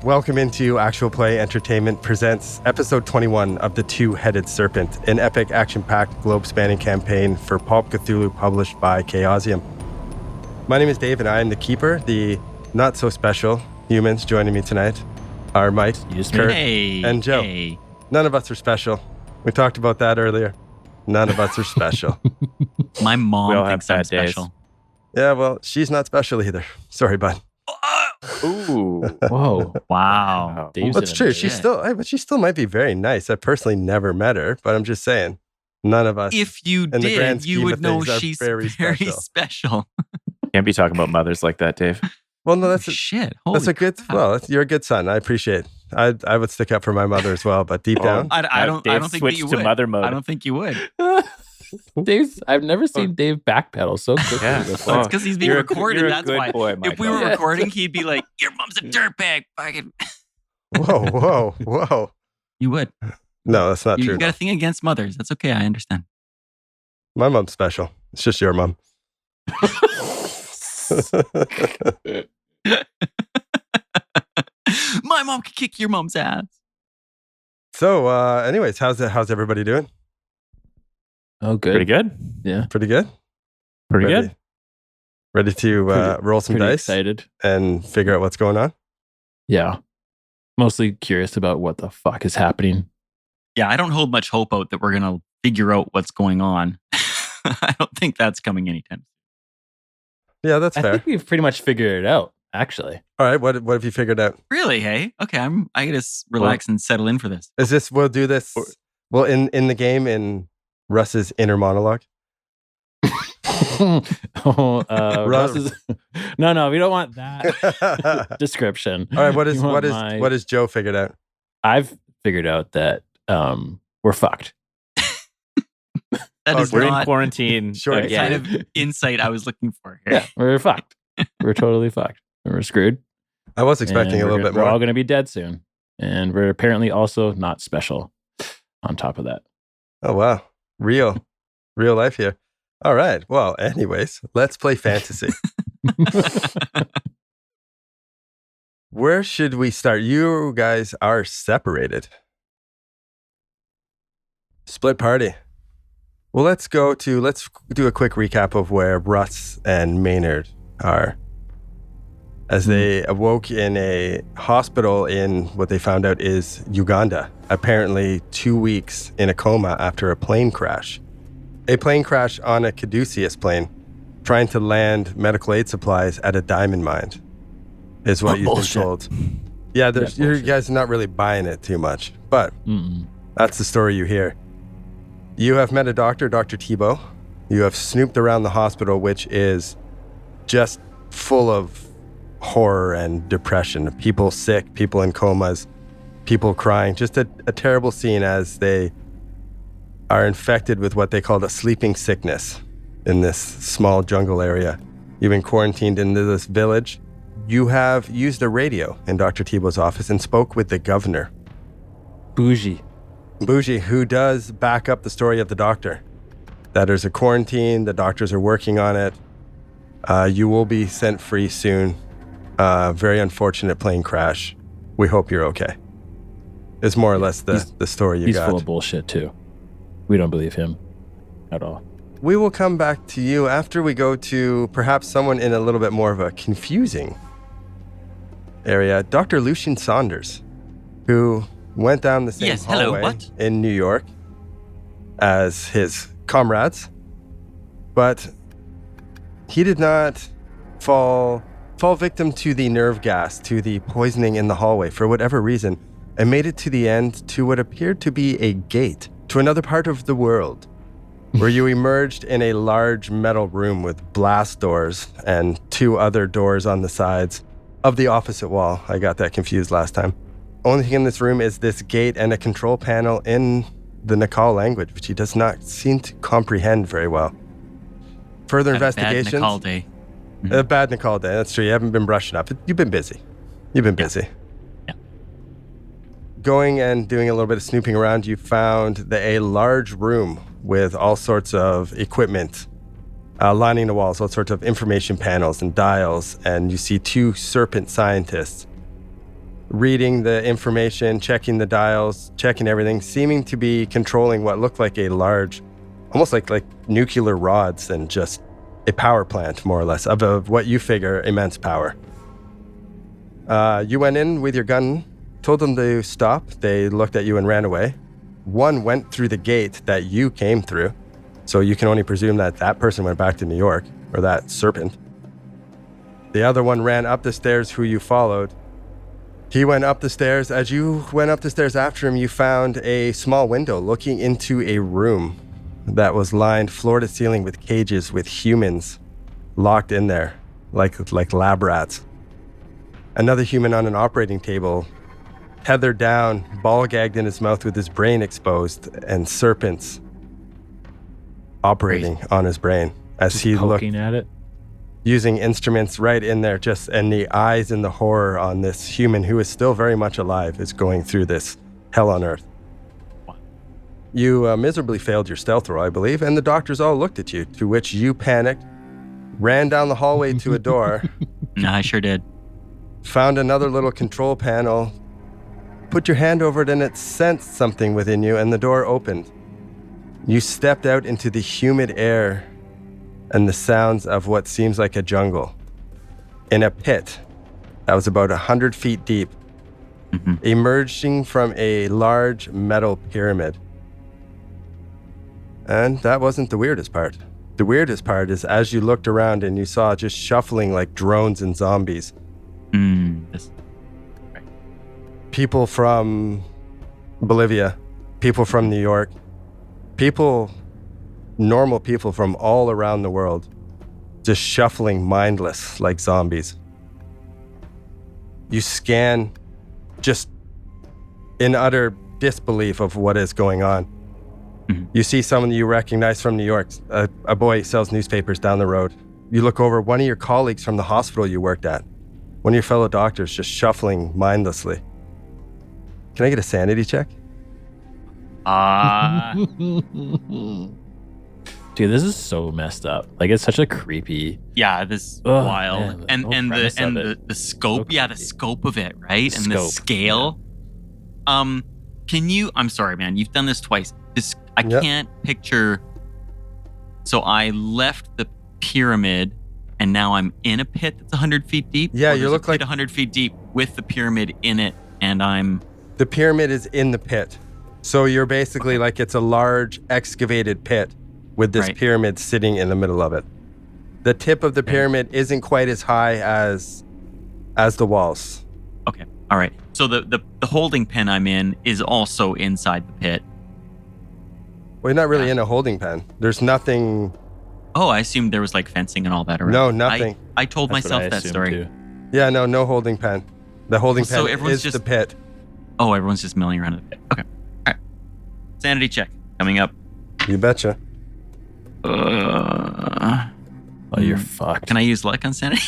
Welcome into Actual Play Entertainment presents episode 21 of The Two-Headed Serpent, an epic action-packed globe-spanning campaign for Pulp Cthulhu published by Chaosium. My name is Dave and I am the keeper. The not-so-special humans joining me tonight are Mike, Kurt, and Joe. Hey. None of us are special. We talked about that earlier. None of us are special. My mom have thinks I'm bad days. special. Yeah, well, she's not special either. Sorry, bud. Ooh. Whoa. Wow. Dave's That's in true. a- She still might be very nice. I personally never met her, but I'm just saying, none of us. If you in the grand did, you scheme would of know things, are she's very very special. special. Can't be talking about mothers like that, Dave. Well, no, that's Shit. that's a Holy good. crap. Well, you're a good son. I appreciate. I would stick up for my mother as well, but deep down, I don't Dave think that switched you to would. mother mode. I don't think you would. I've never seen Dave backpedal so quickly Yeah. before. It's because he's being recorded. You're a That's good why. boy, If we Michael. were recording, he'd be like, "Your mom's a dirtbag." Fucking. whoa. You would. No, that's not You true. got a thing against mothers. That's okay. I understand. My mom's special. It's just your mom. My mom could kick your mom's ass. So, anyways, how's everybody doing? Oh, good. Pretty good. Yeah. Pretty good. Pretty Ready? good. Ready to Pretty- roll some Pretty dice excited. and figure out what's going on? Yeah. Mostly curious about what the fuck is happening. Yeah, I don't hold much hope out that we're gonna figure out what's going on. I don't think that's coming anytime. Yeah, that's I fair. think we've pretty much figured it out, actually. All right, what have you figured out? Really? Hey, okay. I gotta relax and settle in for this. Is this? We'll do this. Well, in the game in Russ's inner monologue. Russ is, no, we don't want that description. All right, what We want what is Joe figured out? I've figured out that we're fucked. That is We're in not quarantine. Sure. the again. kind of insight I was looking for here. Yeah, we're fucked. We're totally fucked. And we're screwed. I was expecting And a little we're bit We're all more. going to be dead soon. And we're apparently also not special on top of that. Oh wow, real life here. All right. Well, anyways, let's play fantasy. Where should we start? You guys are separated. Split party. Well, let's do a quick recap of where Russ and Maynard are. As they awoke in a hospital in what they found out is Uganda, apparently 2 weeks in a coma after a plane crash. A plane crash on a Caduceus plane, trying to land medical aid supplies at a diamond mine, is what you've bullshit. been told. Yeah, you bullshit. guys are not really buying it too much, but Mm-mm. that's the story you hear. You have met a doctor, Dr. Thibault. You have snooped around the hospital, which is just full of horror and depression. People sick, people in comas, people crying. Just a terrible scene as they are infected with what they call a sleeping sickness in this small jungle area. You've been quarantined into this village. You have used a radio in Dr. Thibault's office and spoke with the governor, Bougie. Bougie, who does back up the story of the doctor. That there's a quarantine, the doctors are working on it. You will be sent free soon. Very unfortunate plane crash. We hope you're okay. Is more or less the story you He's got. full of bullshit, too. We don't believe him at all. We will come back to you after we go to perhaps someone in a little bit more of a confusing area. Dr. Lucian Saunders, who went down the same Yes, hello, hallway what? in New York as his comrades, but he did not fall victim to the nerve gas, to the poisoning in the hallway for whatever reason, and made it to the end to what appeared to be a gate to another part of the world, where you emerged in a large metal room with blast doors and 2 other doors on the sides of the opposite wall. I got that confused last time. Only thing in this room is this gate and a control panel in the Nakal language, which he does not seem to comprehend very well. Further Had a bad investigations. Nicole day. A bad Nakal day. That's true. You haven't been brushing up. You've been busy. Yeah. Going and doing a little bit of snooping around, you found a large room with all sorts of equipment lining the walls, all sorts of information panels and dials, and you see 2 Serpent scientists reading the information, checking the dials, checking everything, seeming to be controlling what looked like a large, almost like nuclear rods and just a power plant, more or less, of what you figure immense power. You went in with your gun, told them to stop. They looked at you and ran away. One went through the gate that you came through, so you can only presume that that person went back to New York, or that Serpent. The other one ran up the stairs, who you followed. He went up the stairs. As you went up the stairs after him, you found a small window looking into a room that was lined floor to ceiling with cages with humans locked in there, like lab rats. Another human on an operating table, tethered down, ball-gagged in his mouth with his brain exposed, and serpents operating on his brain as Just he looked, poking at it. using instruments right in there, and the eyes and the horror on this human who is still very much alive is going through this hell on earth. You miserably failed your stealth roll, I believe, and the doctors all looked at you, to which you panicked, ran down the hallway to a door, No, I sure did. found another little control panel, put your hand over it, and it sensed something within you, and the door opened. You stepped out into the humid air and the sounds of what seems like a jungle, in a pit that was about 100 feet deep, emerging from a large metal pyramid. And that wasn't the weirdest part. The weirdest part is as you looked around and you saw just shuffling like drones and zombies. People from Bolivia, people from New York, normal people from all around the world, just shuffling mindless like zombies. You scan just in utter disbelief of what is going on. You see someone you recognize from New York, a boy sells newspapers down the road. You look over, one of your colleagues from the hospital you worked at, one of your fellow doctors just shuffling mindlessly. Can I get a sanity check? Dude, this is so messed up. Like, it's such a creepy. Yeah, this Ugh, wild. man, The scope, So yeah, the creepy. scope of it, right? And the Scope, scale. Can you, I'm sorry, man, you've done this twice. I Yep. can't picture. So I left the pyramid and now I'm in a pit that's 100 feet deep? Yeah, Or you there's look a pit like- 100 feet deep with the pyramid in it and I'm. The pyramid is in the pit. So you're basically like it's a large excavated pit with this Right. pyramid sitting in the middle of it. The tip of the pyramid isn't quite as high as the walls. Okay, all right. So the holding pen I'm in is also inside the pit. Well, you're not really Yeah. in a holding pen. There's nothing. Oh, I assumed there was like fencing and all that around. No, nothing. I told That's what myself I that assumed story. too. Yeah, no holding pen. The holding So pen everyone's is just- the pit. Oh, everyone's just milling around in the pit. Okay. All right. Sanity check coming up. You betcha. Oh, you're fucked. Can I use luck on sanity?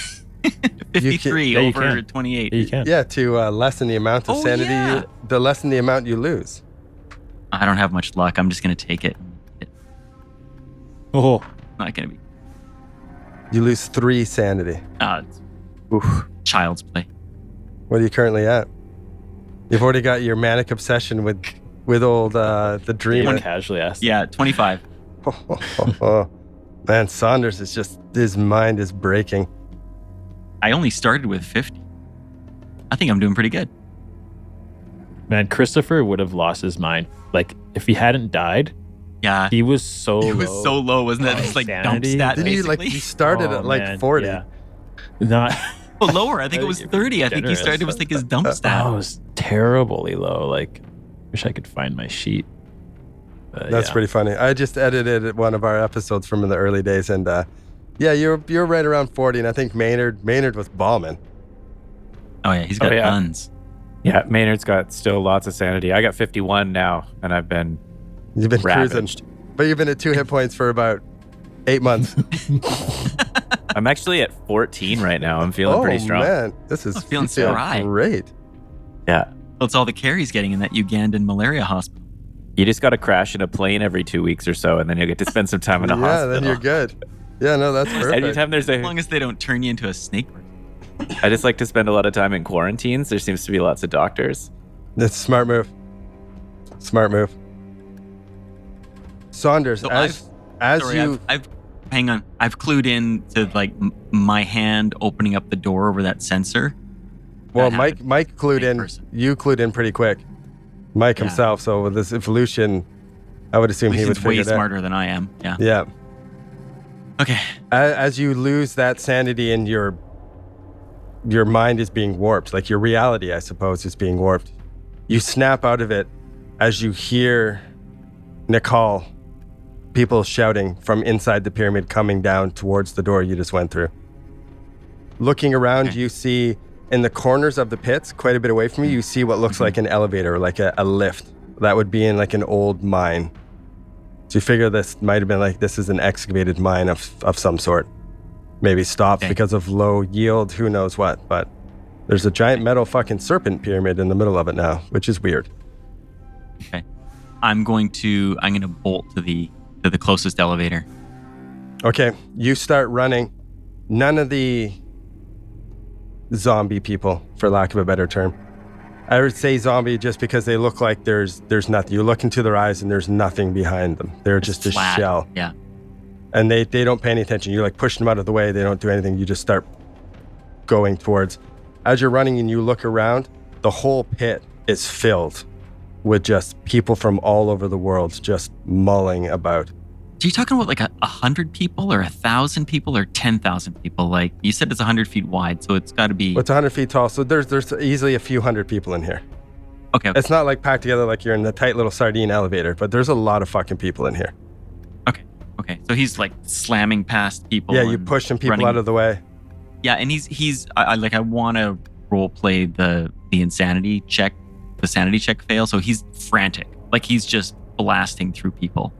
53 Yeah, you over can. 28. Yeah, you can. Yeah, to lessen the amount of Oh, sanity, yeah. to lessen the amount you lose. I don't have much luck. I'm just going to take it. It's Oh, not going to be You lose 3 sanity. it's Oof. child's play. What are you currently at? You've already got your manic obsession with old the dreamer. casually asked. Yeah, 25. Man, Saunders is just, his mind is breaking. I only started with 50. I think I'm doing pretty good. Man, Christopher would have lost his mind. Like, if he hadn't died, Yeah. he was so It was low. so low, wasn't it? on It's like dump sanity. stat, Didn't you, basically. you started Oh, at like man, 40. yeah. Not. Well, lower. I think it was You're 30. I think he generous. started with like his dump Oh, stat. it was terribly low. Like, wish I could find my sheet. That's yeah. pretty funny. I just edited one of our episodes from in the early days, and yeah, you're right around 40, and I think Maynard was bombing. Oh, yeah. He's got yeah. tons. Yeah, Maynard's got still lots of sanity. I got 51 now, and I've been You've been ravaged. cruising, but you've been at 2 hit points for about 8 months. I'm actually at 14 right now. I'm feeling pretty strong. Man, this is I'm feeling you feel spry. great. Yeah. Well, it's all the care he's getting in that Ugandan malaria hospital. You just got to crash in a plane every 2 weeks or so, and then you'll get to spend some time in a Yeah, hospital. then you're good. Yeah, no, that's perfect. Anytime there's As a long as they don't turn you into a snake. I just like to spend a lot of time in quarantines. There seems to be lots of doctors. That's a smart move. Smart move. Saunders, So I've hang on. I've clued in to like my hand opening up the door over that sensor. well, That Mike clued Same in. person. You clued in pretty quick. Mike Yeah. himself. So with this evolution, I would assume he He's would figure way it out. smarter than I am. Yeah. Yeah. Okay. As you lose that sanity and your mind is being warped, like your reality, I suppose, is being warped. You snap out of it as you hear Nicole, people shouting from inside the pyramid coming down towards the door you just went through. Looking around, Okay. you see in the corners of the pits, quite a bit away from you, you see what looks like an elevator, like a lift. That would be in like an old mine. So you figure this might have been like, this is an excavated mine of some sort. Maybe stopped Okay. because of low yield, who knows what. But there's a giant metal fucking serpent pyramid in the middle of it now, which is weird. Okay. I'm going to bolt to the closest elevator. Okay, you start running. None of the zombie people, for lack of a better term. I would say zombie just because they look like there's nothing. You look into their eyes and there's nothing behind them. They're just a Flat. shell. Yeah. And they don't pay any attention. You're like pushing them out of the way. They don't do anything. You just start going towards. As you're running and you look around, the whole pit is filled with just people from all over the world just mulling about. Are you talking about like 100 people or 1,000 people or 10,000 people? Like you said, it's 100 feet wide, so it's got to be. Well, it's 100 feet tall, so there's easily a few hundred people in here. Okay. It's not like packed together like you're in the tight little sardine elevator, but there's a lot of fucking people in here. Okay. So he's like slamming past people. Yeah, you and pushing people running. out of the way. Yeah, and he's I want to role play the insanity check, the sanity check fail. So he's frantic, like he's just blasting through people.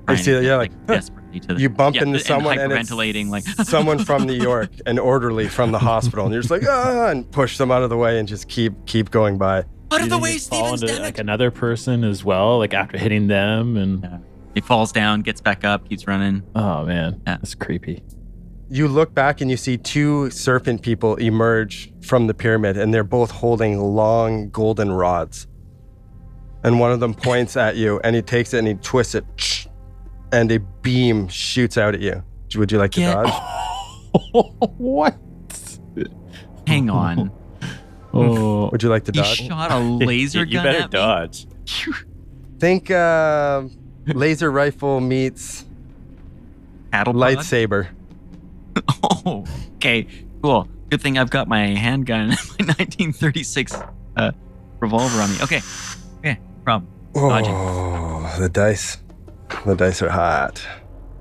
I see that, yeah, like desperately to the, You bump into someone and it's hyperventilating, like someone from New York, an orderly from the hospital, and you're just like, and push them out of the way and just keep going by. out of the You way, just fall Stevens. into, Damn like it. another person as well, like after hitting them, and Yeah. He falls down, gets back up, keeps running. oh man, Yeah. that's creepy. You look back and you see two serpent people emerge from the pyramid, and they're both holding long golden rods. And one of them points at you, and he takes it and he twists it, and a beam shoots out at you. Would you like to Get- dodge? What? Hang on. Oh, Would you like to He dodge? shot a laser You gun better at me. dodge. Think laser rifle meets Cattle prod? lightsaber. Oh, okay, cool. Good thing I've got my handgun, my 1936 revolver on me. Okay, problem. Dodging. Oh, the dice. The dice are hot.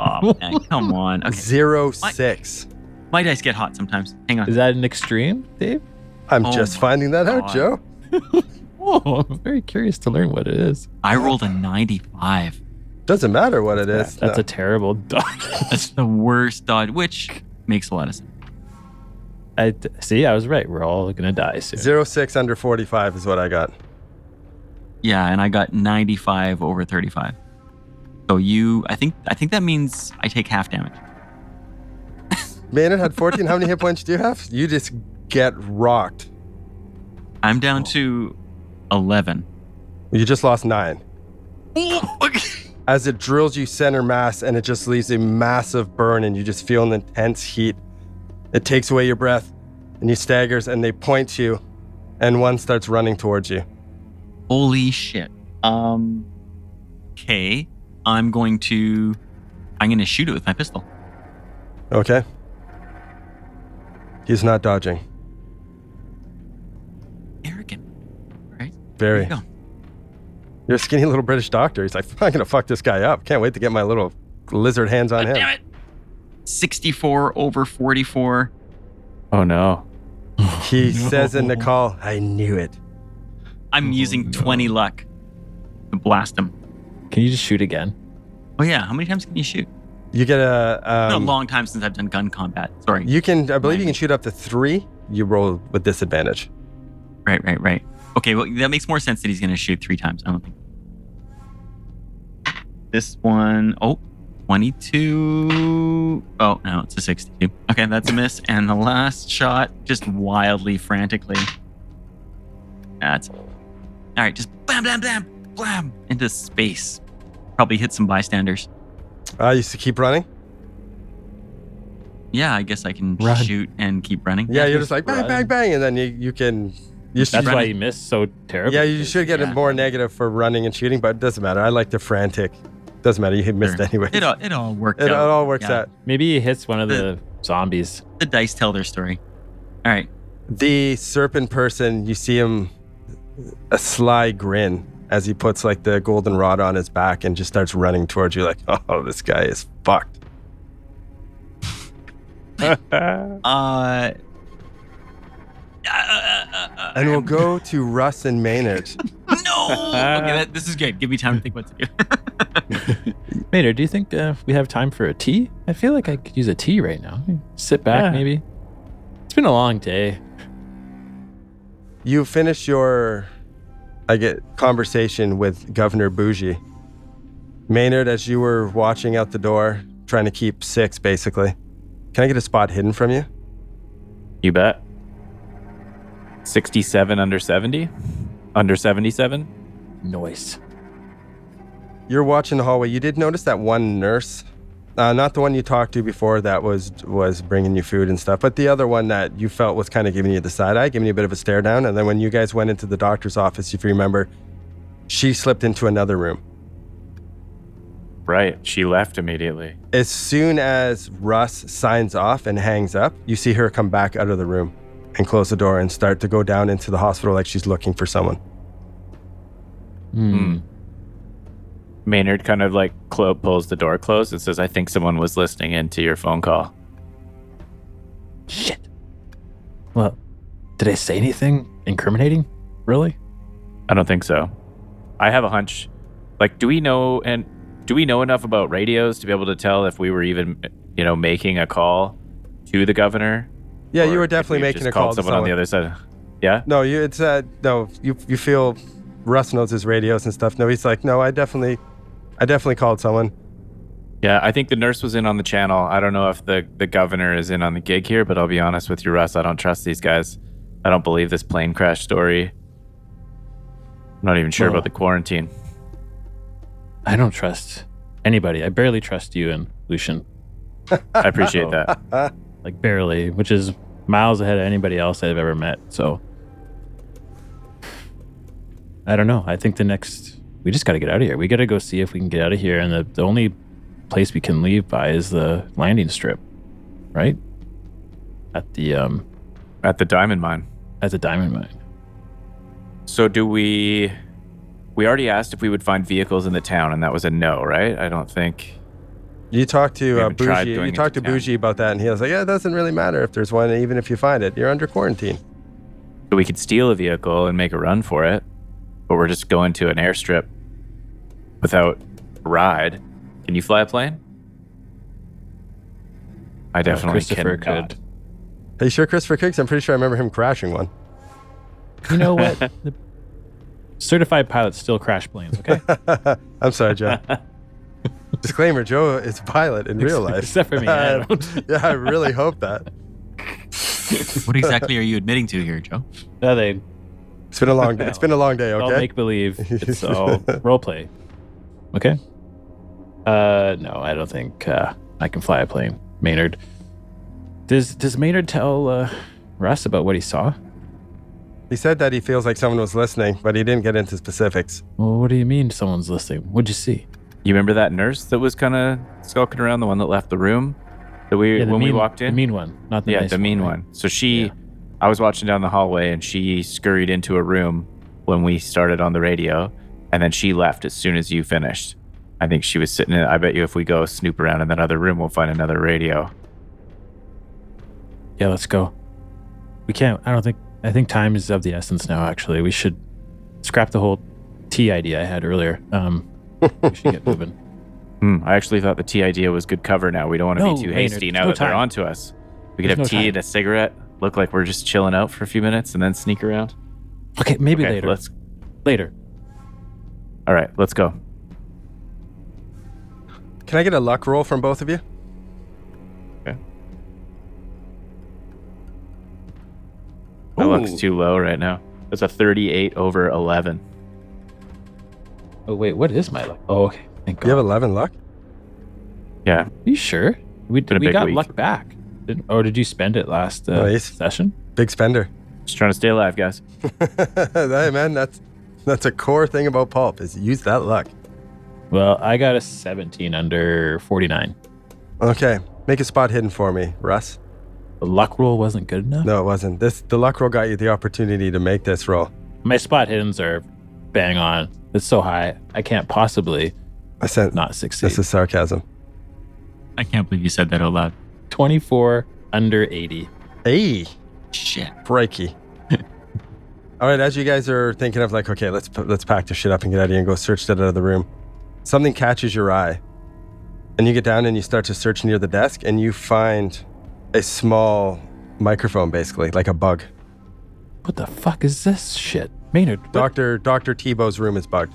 Oh man, come on. Okay, 0-6. my dice get hot sometimes. Hang on. is that an extreme, Dave? I'm Oh just my finding that out, God. Joe. Oh, I'm very curious to learn what it is. I rolled a 95. Doesn't matter what it is. That's No. a terrible dodge. That's the worst dodge, which makes a lot of sense. See, I was right. We're all gonna die soon. 0-6 under 45 is what I got. Yeah, and I got 95 over 35. So I think that means I take half damage. Maynard had 14. How many hit points do you have? You just get rocked. I'm down to 11. You just lost 9. As it drills you center mass and it just leaves a massive burn and you just feel an intense heat. It takes away your breath and you staggers and they point to you and one starts running towards you. Holy shit. Okay. I'm going to shoot it with my pistol. Okay. He's not dodging. Arrogant. Right? Very. There you go. You're a skinny little British doctor. He's like, I'm gonna fuck this guy up. Can't wait to get my little lizard hands on him. Damn it. 64 over 44. Oh no. He says in the call, I knew it. I'm using 20 luck to blast him. Can you just shoot again? Oh yeah, how many times can you shoot? You get a It's been a long time since I've done gun combat. Sorry. I believe you can shoot up to 3. You roll with disadvantage. Right. Okay, well, that makes more sense that he's going to shoot 3 times. I don't think. This one, 22. Oh, no, it's a 62. Okay, that's a miss. And the last shot, just wildly, frantically. That's all right. Just blam, blam, blam, blam into space. Probably hit some bystanders. I used to keep running. Yeah, I guess I can Run. shoot and keep running. Yeah, you're just like bang, Run. bang, bang, and then you can. That's why you missed so terribly. Yeah, you should get a more negative for running and shooting, but it doesn't matter. I like the frantic. Doesn't matter. You missed anyway. It all worked It out. all works out. Maybe he hits one of the zombies. The dice tell their story. All right. The serpent person, you see him a sly grin as he puts like the golden rod on his back and just starts running towards you like, oh, this guy is fucked. And we'll go to Russ and Maynard. No. Okay, this is good. Give me time to think what to do. Maynard, do you think we have time for a tea? I feel like I could use a tea right now. Sit back, maybe. It's been a long day. You finish your, conversation with Governor Bougie. Maynard, as you were watching out the door, trying to keep 6, basically. Can I get a spot hidden from you? You bet. 67 under 70? Under 77? Noise. You're watching the hallway. You did notice that one nurse, not the one you talked to before that was bringing you food and stuff, but the other one that you felt was kind of giving you the side eye, giving you a bit of a stare down. And then when you guys went into the doctor's office, if you remember, she slipped into another room. Right. She left immediately. As soon as Russ signs off and hangs up, you see her come back out of the room and close the door and start to go down into the hospital like she's looking for someone. Maynard kind of like pulls the door closed and says, I think someone was listening in to your phone call. Shit. Well, did I say anything incriminating? Really? I don't think so. I have a hunch. Like, do we know enough about radios to be able to tell if we were even, making a call to the governor? Yeah, Or you were if definitely we making just a call called to someone on the other side. Yeah? No, you feel Russ knows his radios and stuff. No, he's like, no, I definitely called someone. Yeah, I think the nurse was in on the channel. I don't know if the governor is in on the gig here, but I'll be honest with you, Russ, I don't trust these guys. I don't believe this plane crash story. I'm not even sure about the quarantine. I don't trust anybody. I barely trust you and Lucian. I appreciate that. Like barely, which is miles ahead of anybody else I've ever met. So I don't know. I think we just got to get out of here. We got to go see if we can get out of here. And the only place we can leave by is the landing strip, right? At the diamond mine. At the diamond mine. So do we already asked if we would find vehicles in the town, and that was a no, right? I don't think. You talked to tried Bougie. going You talked to into town. Bougie about that, and he was like, "Yeah, it doesn't really matter if there's one, even if you find it. You're under quarantine." So we could steal a vehicle and make a run for it, but we're just going to an airstrip without a ride. Can you fly a plane? I definitely Christopher cannot. could. Are you sure Christopher could? 'Cause I'm pretty sure I remember him crashing one. You know what? The certified pilots still crash planes, okay? I'm sorry, Joe. Disclaimer: Joe is a pilot in real life. Except for me. I don't. Yeah, I really hope that. What exactly are you admitting to here, Joe? No, they It's been a long day. It's been a long day. all Okay. make believe. It's all role play. Okay. No, I don't think I can fly a plane. Maynard. Does Maynard tell Russ about what he saw? He said that he feels like someone was listening, but he didn't get into specifics. Well, what do you mean someone's listening? What'd you see? You remember that nurse that was kind of skulking around, the one that left the room that we walked in? The mean one, not the nice the mean right? one. So I was watching down the hallway, and she scurried into a room when we started on the radio, and then she left as soon as you finished. I think she was sitting in. I bet you if we go snoop around in that other room, we'll find another radio. Yeah, let's go. We can't. I think time is of the essence now. Actually, we should scrap the whole tea idea I had earlier. We should get moving. I actually thought the tea idea was good cover. Now we don't want to No, be too Maynard, hasty there's now no that they're time. onto us. We could There's have no tea time. and a cigarette. Look like we're just chilling out for a few minutes and then sneak around. Okay, maybe Okay, later. Later. All right, let's go. Can I get a luck roll from both of you? Okay. My luck's Ooh. too low right now. It's a 38 over 11. Oh wait, what is my luck? Oh, okay. Thank God. You have 11 luck? Yeah. Are you sure? We Been a big got week. luck back. Did you spend it last Nice. session? Big spender. Just trying to stay alive, guys. Hey, man, that's a core thing about Pulp is use that luck. Well, I got a 17 under 49. Okay, make a spot hidden for me, Russ. The luck roll wasn't good enough? No, it wasn't. The luck roll got you the opportunity to make this roll. My spot hiddens are bang on. It's so high. I can't possibly I said not succeed. this is sarcasm. I can't believe you said that out loud. 24 under 80. Hey, Shit. breaky. All right, as you guys are thinking of like, okay, let's pack this shit up and get out of here and go search that out of the room. Something catches your eye, and you get down and you start to search near the desk, and you find a small microphone, basically like a bug. What the fuck is this shit? Maynard. what- Dr. Tebow's room is bugged.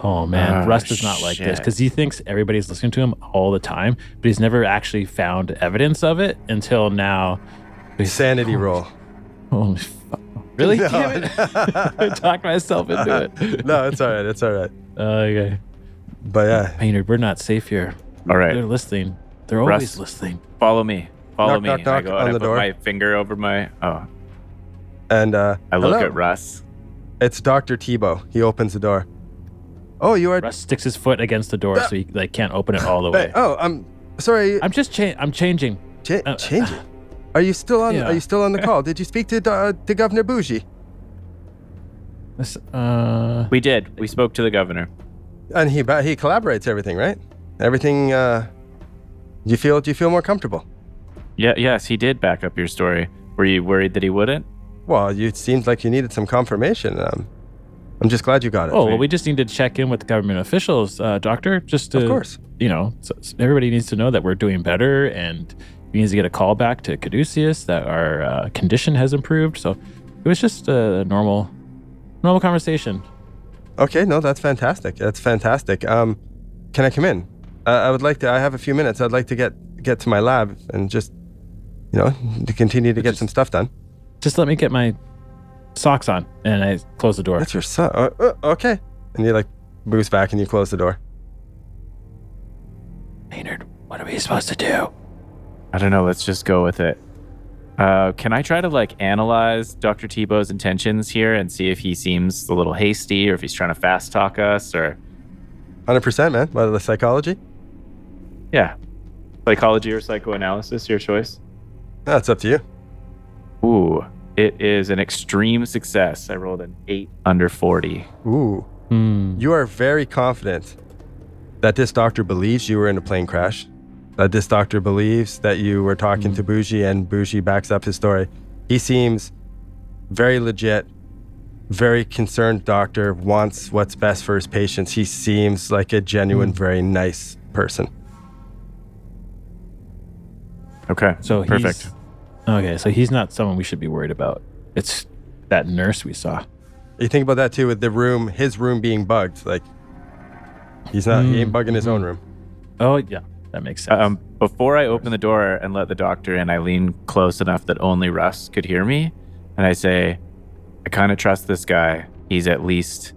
Oh man, Oh, Russ does not like this shit. because he thinks everybody's listening to him all the time, but he's never actually found evidence of it until now. He's- Sanity roll. Holy fuck. Really? No. Damn it. I talked myself into it. No, it's all right. It's all right. Okay. But yeah, Maynard, we're not safe here. All right. They're listening. They're always Russ. listening. Follow me. Follow Knock, me. knock, And I knock go on and I the put door. my finger over my... Oh. and I look hello. at Russ. It's Dr. Tebow. He opens the door. Oh, you are. Russ sticks his foot against the door so he can't open it all the way. Oh, I'm sorry. I'm just I'm changing. Changing. Are you still on? yeah. Are you still on the call? Did you speak to Governor Bougie? This, We did. We spoke to the governor. And he collaborates everything, right? Everything. Do you feel more comfortable? Yeah. Yes, he did back up your story. Were you worried that he wouldn't? Well, it seemed like you needed some confirmation. I'm just glad you got it. Oh, well, we just need to check in with government officials, Doctor, just to, Of course. So everybody needs to know that we're doing better and we need to get a call back to Caduceus that our condition has improved. So it was just a normal conversation. Okay, no, that's fantastic. That's fantastic. Can I come in? I would like to. I have a few minutes. I'd like to get to my lab and just, to continue to get some stuff done. Just let me get my socks on, and I close the door. That's your son. Okay. And you moves back and you close the door. Maynard, what are we supposed to do? I don't know. Let's just go with it. Can I try to analyze Dr. Tebow's intentions here and see if he seems a little hasty or if he's trying to fast talk us or... 100%, man. What, the psychology? Yeah. Psychology or psychoanalysis, your choice. That's up to you. Ooh, it is an extreme success. I rolled an 8 under 40. Ooh. You are very confident that this doctor believes you were in a plane crash, that this doctor believes that you were talking to Bougie and Bougie backs up his story. He seems very legit, very concerned doctor, wants what's best for his patients. He seems like a genuine, very nice person. Okay, So perfect. So he's not someone we should be worried about. It's that nurse we saw. You think about that too with his room being bugged. He ain't bugging his own room. Oh, yeah. That makes sense. Before I open the door and let the doctor in, I lean close enough that only Russ could hear me. And I say, I kind of trust this guy. He's at least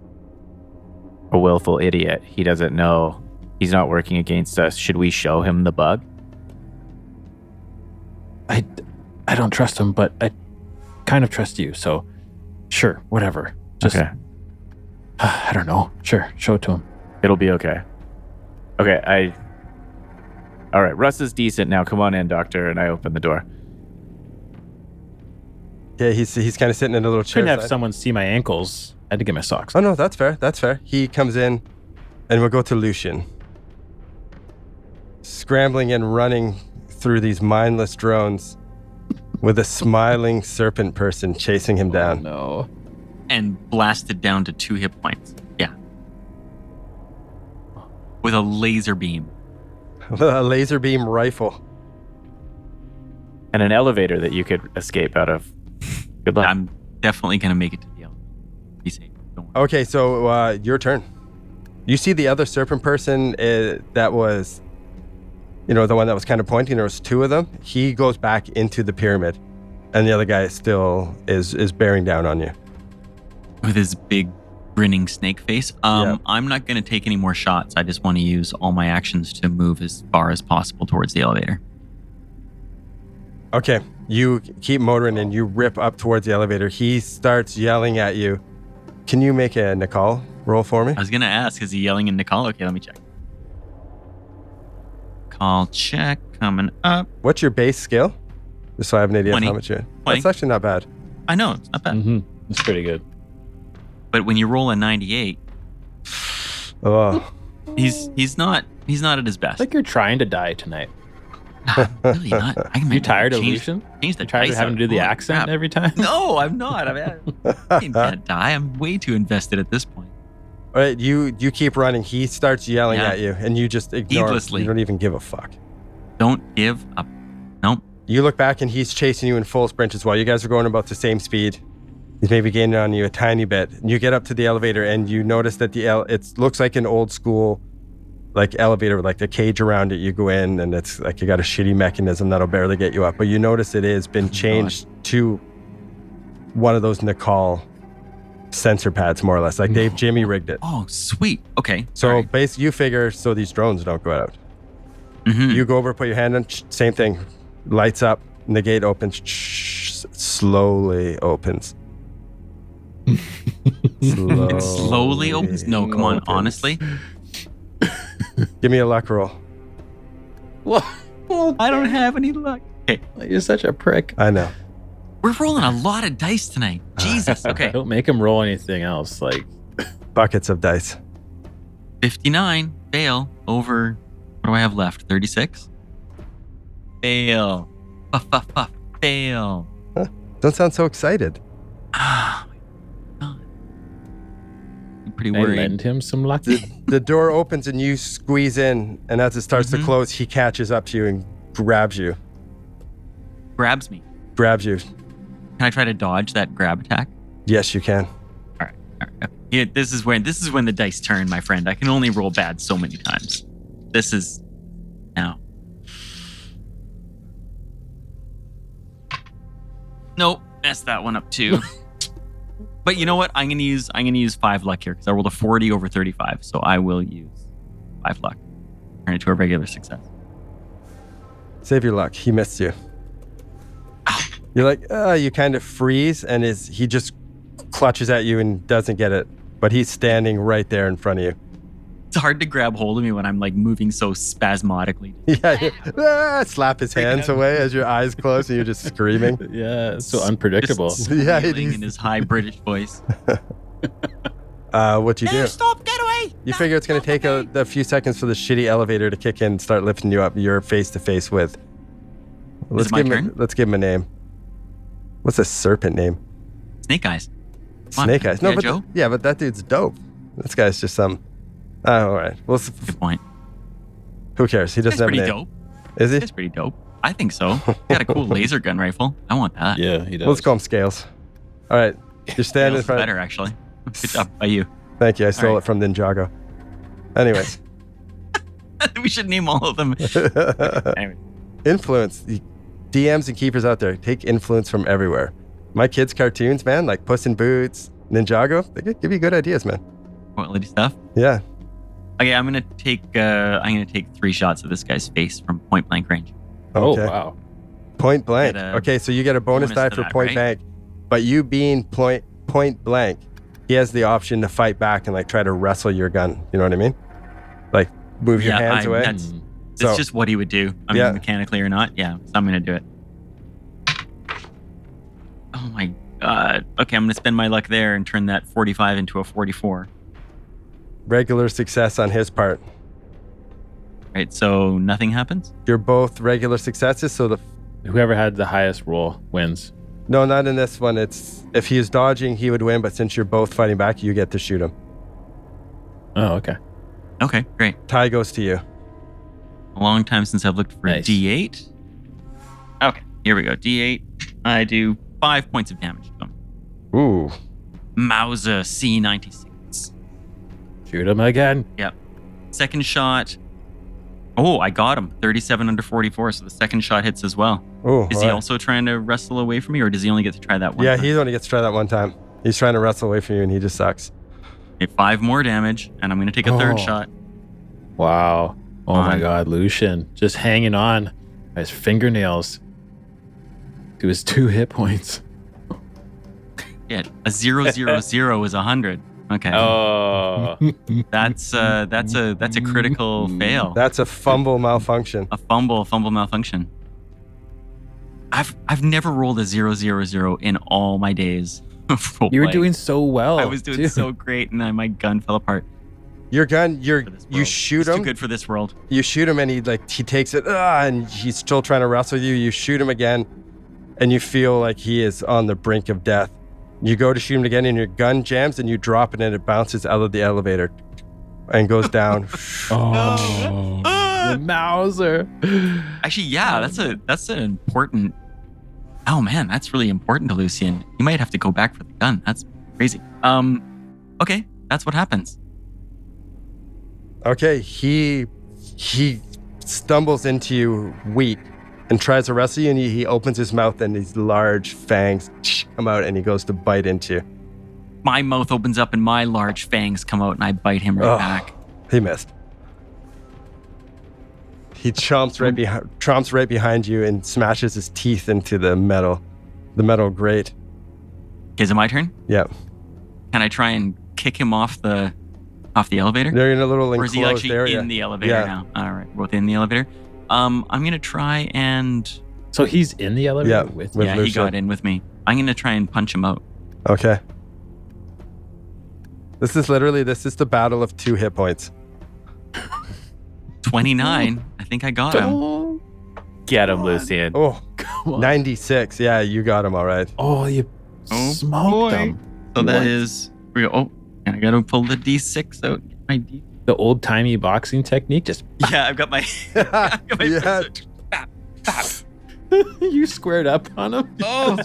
a willful idiot. He doesn't know. He's not working against us. Should we show him the bug? I don't trust him, but I kind of trust you. So, sure, whatever. Just, Okay. I don't know. Sure, show it to him. It'll be okay. Okay, all right, Russ is decent now. Come on in, doctor. And I open the door. Yeah, he's kind of sitting in a little chair. Couldn't have side. someone see my ankles. I had to get my socks. Oh no, that's fair. That's fair. He comes in, and we'll go to Lucian, scrambling and running through these mindless drones, with a smiling serpent person chasing him down. No. And blasted down to 2 hit points. Yeah. With a laser beam. A laser beam rifle. And an elevator that you could escape out of. Good luck. I'm definitely going to make it to the elevator. Be safe. Don't worry. Okay, so your turn. You see the other serpent person that was, the one that was kind of pointing. There was 2 of them. He goes back into the pyramid, and the other guy still is bearing down on you. With his big grinning snake face. I'm not going to take any more shots. I just want to use all my actions to move as far as possible towards the elevator. Okay, you keep motoring and you rip up towards the elevator. He starts yelling at you. Can you make a Nicole roll for me? I was going to ask, is he yelling in Nicole? Okay, let me check. Call check coming up. What's your base skill? Just so I have an idea 20. of how much you're... 20. That's actually not bad. I know, it's not bad. Mm-hmm. It's pretty good. But when you roll a 98, Oh, he's not at his best. It's like you're trying to die tonight. Really not. You tired of change Lucian? the You tired of dice having out. to do the Holy accent crap. every time? No, I'm not. I ain't gonna die. I'm way too invested at this point. all right. You keep running. He starts yelling Yeah. at you, and you just ignore him. Heedlessly. You don't even give a fuck. Don't give up. Nope. You look back, and he's chasing you in full sprint as well. You guys are going about the same speed. He's maybe gaining on you a tiny bit. You get up to the elevator, and you notice that it looks like an old school elevator with the cage around it. You go in, and it's like you got a shitty mechanism that'll barely get you up. But you notice it has been changed to one of those Nicole sensor pads, more or less. Like they've Jimmy rigged it. Oh, sweet. Okay. So basically, you figure so these drones don't go out. Mm-hmm. You go over, put your hand on, same thing. Lights up, and the gate opens. Slowly opens. It slowly opens. No, come on. opens. Honestly, Give me a luck roll. Well, I don't have any luck. Okay, you're such a prick. I know. we're rolling a lot of dice tonight. Jesus. Okay. Don't make him roll anything else. Buckets of dice. 59. Fail over. What do I have left? 36. Fail. Fail. Don't sound so excited. Ah, my God. I'm pretty I worried. lend him some luck. The door opens and you squeeze in, and as it starts to close, he catches up to you and grabs you. Grabs me. Grabs you. Can I try to dodge that grab attack? Yes, you can. All right. Yeah, this is when the dice turn, my friend. I can only roll bad so many times. This is now. Nope, messed that one up too. But you know what? I'm gonna use 5 luck here because I rolled a 40 over 35, so I will use 5 luck. Turn it to a regular success. Save your luck. He missed you. You're like, you kind of freeze, and he just clutches at you and doesn't get it. But he's standing right there in front of you. It's hard to grab hold of me when I'm moving so spasmodically. Yeah, slap his hands away as your eyes close and you're just screaming. Yeah, it's so unpredictable. Just Yeah, it squealing is. in his high British voice. What you do? Stop! Get away! You figure it's going to take a few seconds for the shitty elevator to kick in and start lifting you up. You're face to face with. Let's my give him. turn? Let's give him a name. What's a serpent name? Snake Eyes. Come on, Snake Eyes. No, yeah, but Joe? but that dude's dope. This guy's just some. Oh, all right. Well, Good point. who cares? He doesn't That's have a pretty name. dope. Is he? That's pretty dope. I think so. He got a cool laser gun rifle. I want that. Yeah, he does. Let's call him Scales. All right. You're standing in Feels front. better, actually. Good job by you. Thank you. I stole right. it from Ninjago. Anyways. We should name all of them. Anyway, Influence. The DMs and keepers out there, take influence from everywhere. My kids' cartoons, man, like Puss in Boots, Ninjago, they could give you good ideas, man. quality stuff. Yeah. Okay, I'm gonna take 3 shots of this guy's face from point blank range. Oh, Okay. wow. Point blank. Get a Okay, so you get a bonus die bonus to for that, point right? blank. But you being point blank, he has the option to fight back and try to wrestle your gun. You know what I mean? Like move your hands away. That's So- just what he would do. I mean, mechanically or not. Yeah, so I'm gonna do it. Oh my god. Okay, I'm gonna spend my luck there and turn that 45 into a 44. Regular success on his part. Right, so nothing happens? You're both regular successes, so Whoever had the highest roll wins. no, not in this one. It's if he is dodging, he would win, but since you're both fighting back, you get to shoot him. Oh, okay. Okay, great. Tie goes to you. A long time since I've looked for Nice. D8. Okay, here we go. D8. I do 5 points of damage to him. Ooh. Mauser C96. Shoot him again. Yep. Second shot. Oh, I got him. 37 under 44. So the second shot hits as well. Oh, Is he also trying to wrestle away from me, or does he only get to try that one? Yeah, time? he only gets to try that one time. He's trying to wrestle away from you, and he just sucks. Okay, 5 more damage, and I'm going to take a third shot. Wow. Oh my On. God, Lucian just hanging on by his fingernails to his 2 hit points. Yeah, a 0, 0, 0 is 100. Okay. Oh, That's a critical fail. That's a fumble malfunction. A fumble malfunction. I've never rolled a 0, 0, 0 in all my days. of You were roleplay. doing so well. I was doing too. so great, and then my gun fell apart. Your gun, For this you world. shoot It's him. too good for this world. You shoot him, and he takes it, and he's still trying to wrestle you. You shoot him again, and you feel like he is on the brink of death. You go to shoot him again, and your gun jams, and you drop it, and it bounces out of the elevator and goes down. Oh, the Mauser. Actually, yeah, that's an important. Oh man, that's really important to Lucian. He might have to go back for the gun. That's crazy. Okay, that's what happens. Okay, he stumbles into you weak and tries to wrestle you, and he opens his mouth, and these large fangs come out, and he goes to bite into you. My mouth opens up and my large fangs come out, and I bite him right Oh. back. He missed. He chomps right behind you and smashes his teeth into the metal grate. Okay, is it my turn? Yeah, Can I try and kick him off the elevator? they're in a little Or is he enclosed actually area. in the elevator Yeah. now? All right, both in the elevator. I'm gonna try and So he's in the elevator Yeah, with with yeah, he Lucian. got in with me. I'm gonna try and punch him out. Okay. This is the battle of 2 hit points. 29. I think I got him. Oh, get him, Lucian. Oh, come on. 96. Yeah, you got him all right. Oh, you Oh, smoked boy. him. So that What? is. Oh, and I gotta pull the D6 out. My D. The old timey boxing technique. Just Yeah, I've got my. I've got my Yeah. fist. Bap, bap. you squared up on him. Oh,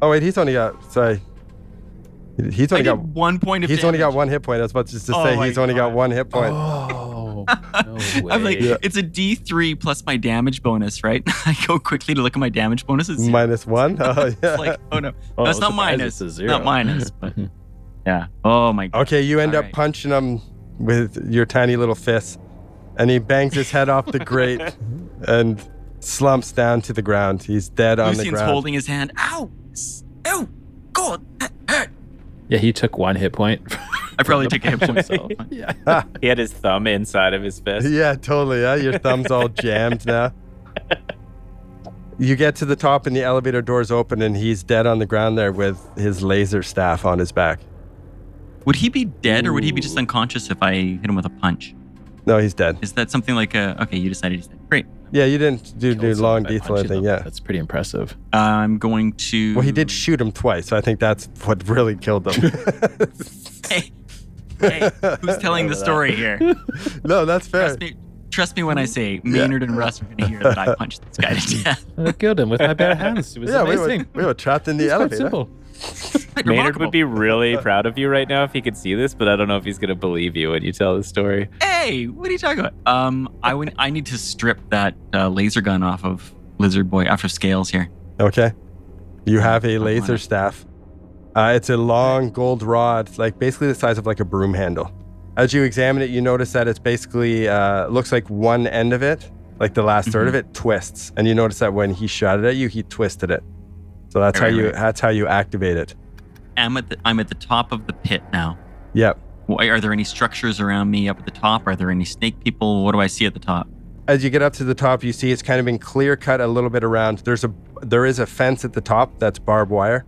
Oh wait, he's only got. Sorry. He's I only did got. 1 point of He's only got damage. 1 hit point. I was about just to Oh say my he's only got God. 1 hit point. Oh, no way. I'm like, Yeah. it's a D3 plus my damage bonus, right? I go quickly to look at my damage bonus. It's -1. Oh yeah. It's like, oh no, Oh, that's I'm not surprised minus. it's a It's 0. not minus, but yeah. Oh my God. Okay, you end All up right. punching him with your tiny little fist, and he bangs his head off the grate and slumps down to the ground. He's dead on the Lucian's ground. holding his hand. Ow! Ow! God! That hurt! Yeah, he took 1 hit point. I probably took a hit point. himself. Yeah. He had his thumb inside of his fist. Yeah, totally. Yeah, your thumb's all jammed now. You get to the top, and the elevator doors open, and he's dead on the ground there with his laser staff on his back. Would he be dead, or would he be just unconscious if I hit him with a punch? No, he's dead. Is that something like a? Okay, you decided he's dead. Great. Yeah, you didn't do Killed long someone by lethal punching anything. them. Yeah. That's pretty impressive. I'm going to. Well, he did shoot him twice, so I think that's what really killed him. Hey, who's telling the story here? No, that's fair. Trust me when I say Maynard and Russ are going to hear that I punched this guy to death. I killed him with my bare hands. It was Yeah, amazing. we were trapped in the It's quite elevator. simple. Quite Maynard remarkable. would be really proud of you right now if he could see this, but I don't know if he's gonna believe you when you tell the story. Hey, what are you talking about? I need to strip that laser gun off of Lizard Boy after scales here. Okay. You have a I want laser it. staff. It's a long gold rod, like basically the size of like a broom handle. As you examine it, you notice that it's basically looks like one end of it, like the last third of it, twists, and you notice that when he shot it at you, he twisted it. So that's Right. that's how you activate it. I'm at the top of the pit now. Yep. Are there any structures around me up at the top? Are there any snake people? What do I see at the top? As you get up to the top, you see it's kind of been clear cut a little bit around. There is a fence at the top that's barbed wire,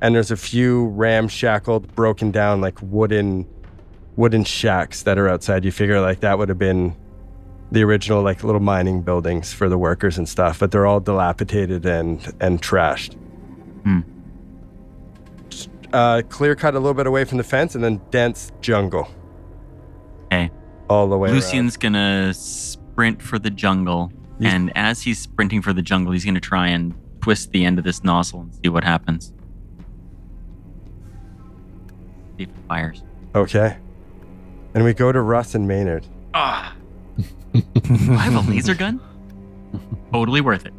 and there's a few ramshackled, broken down like wooden shacks that are outside. You figure like that would have been the original like little mining buildings for the workers and stuff, but they're all dilapidated and trashed. Clear cut a little bit away from the fence, and then dense jungle Okay. all the way around. Lucian's gonna sprint for the jungle, He's- and as he's sprinting for the jungle, he's gonna try and twist the end of this nozzle and see what happens. See if it fires. Okay. And we go to Russ and Maynard. I have a laser gun. Totally worth it.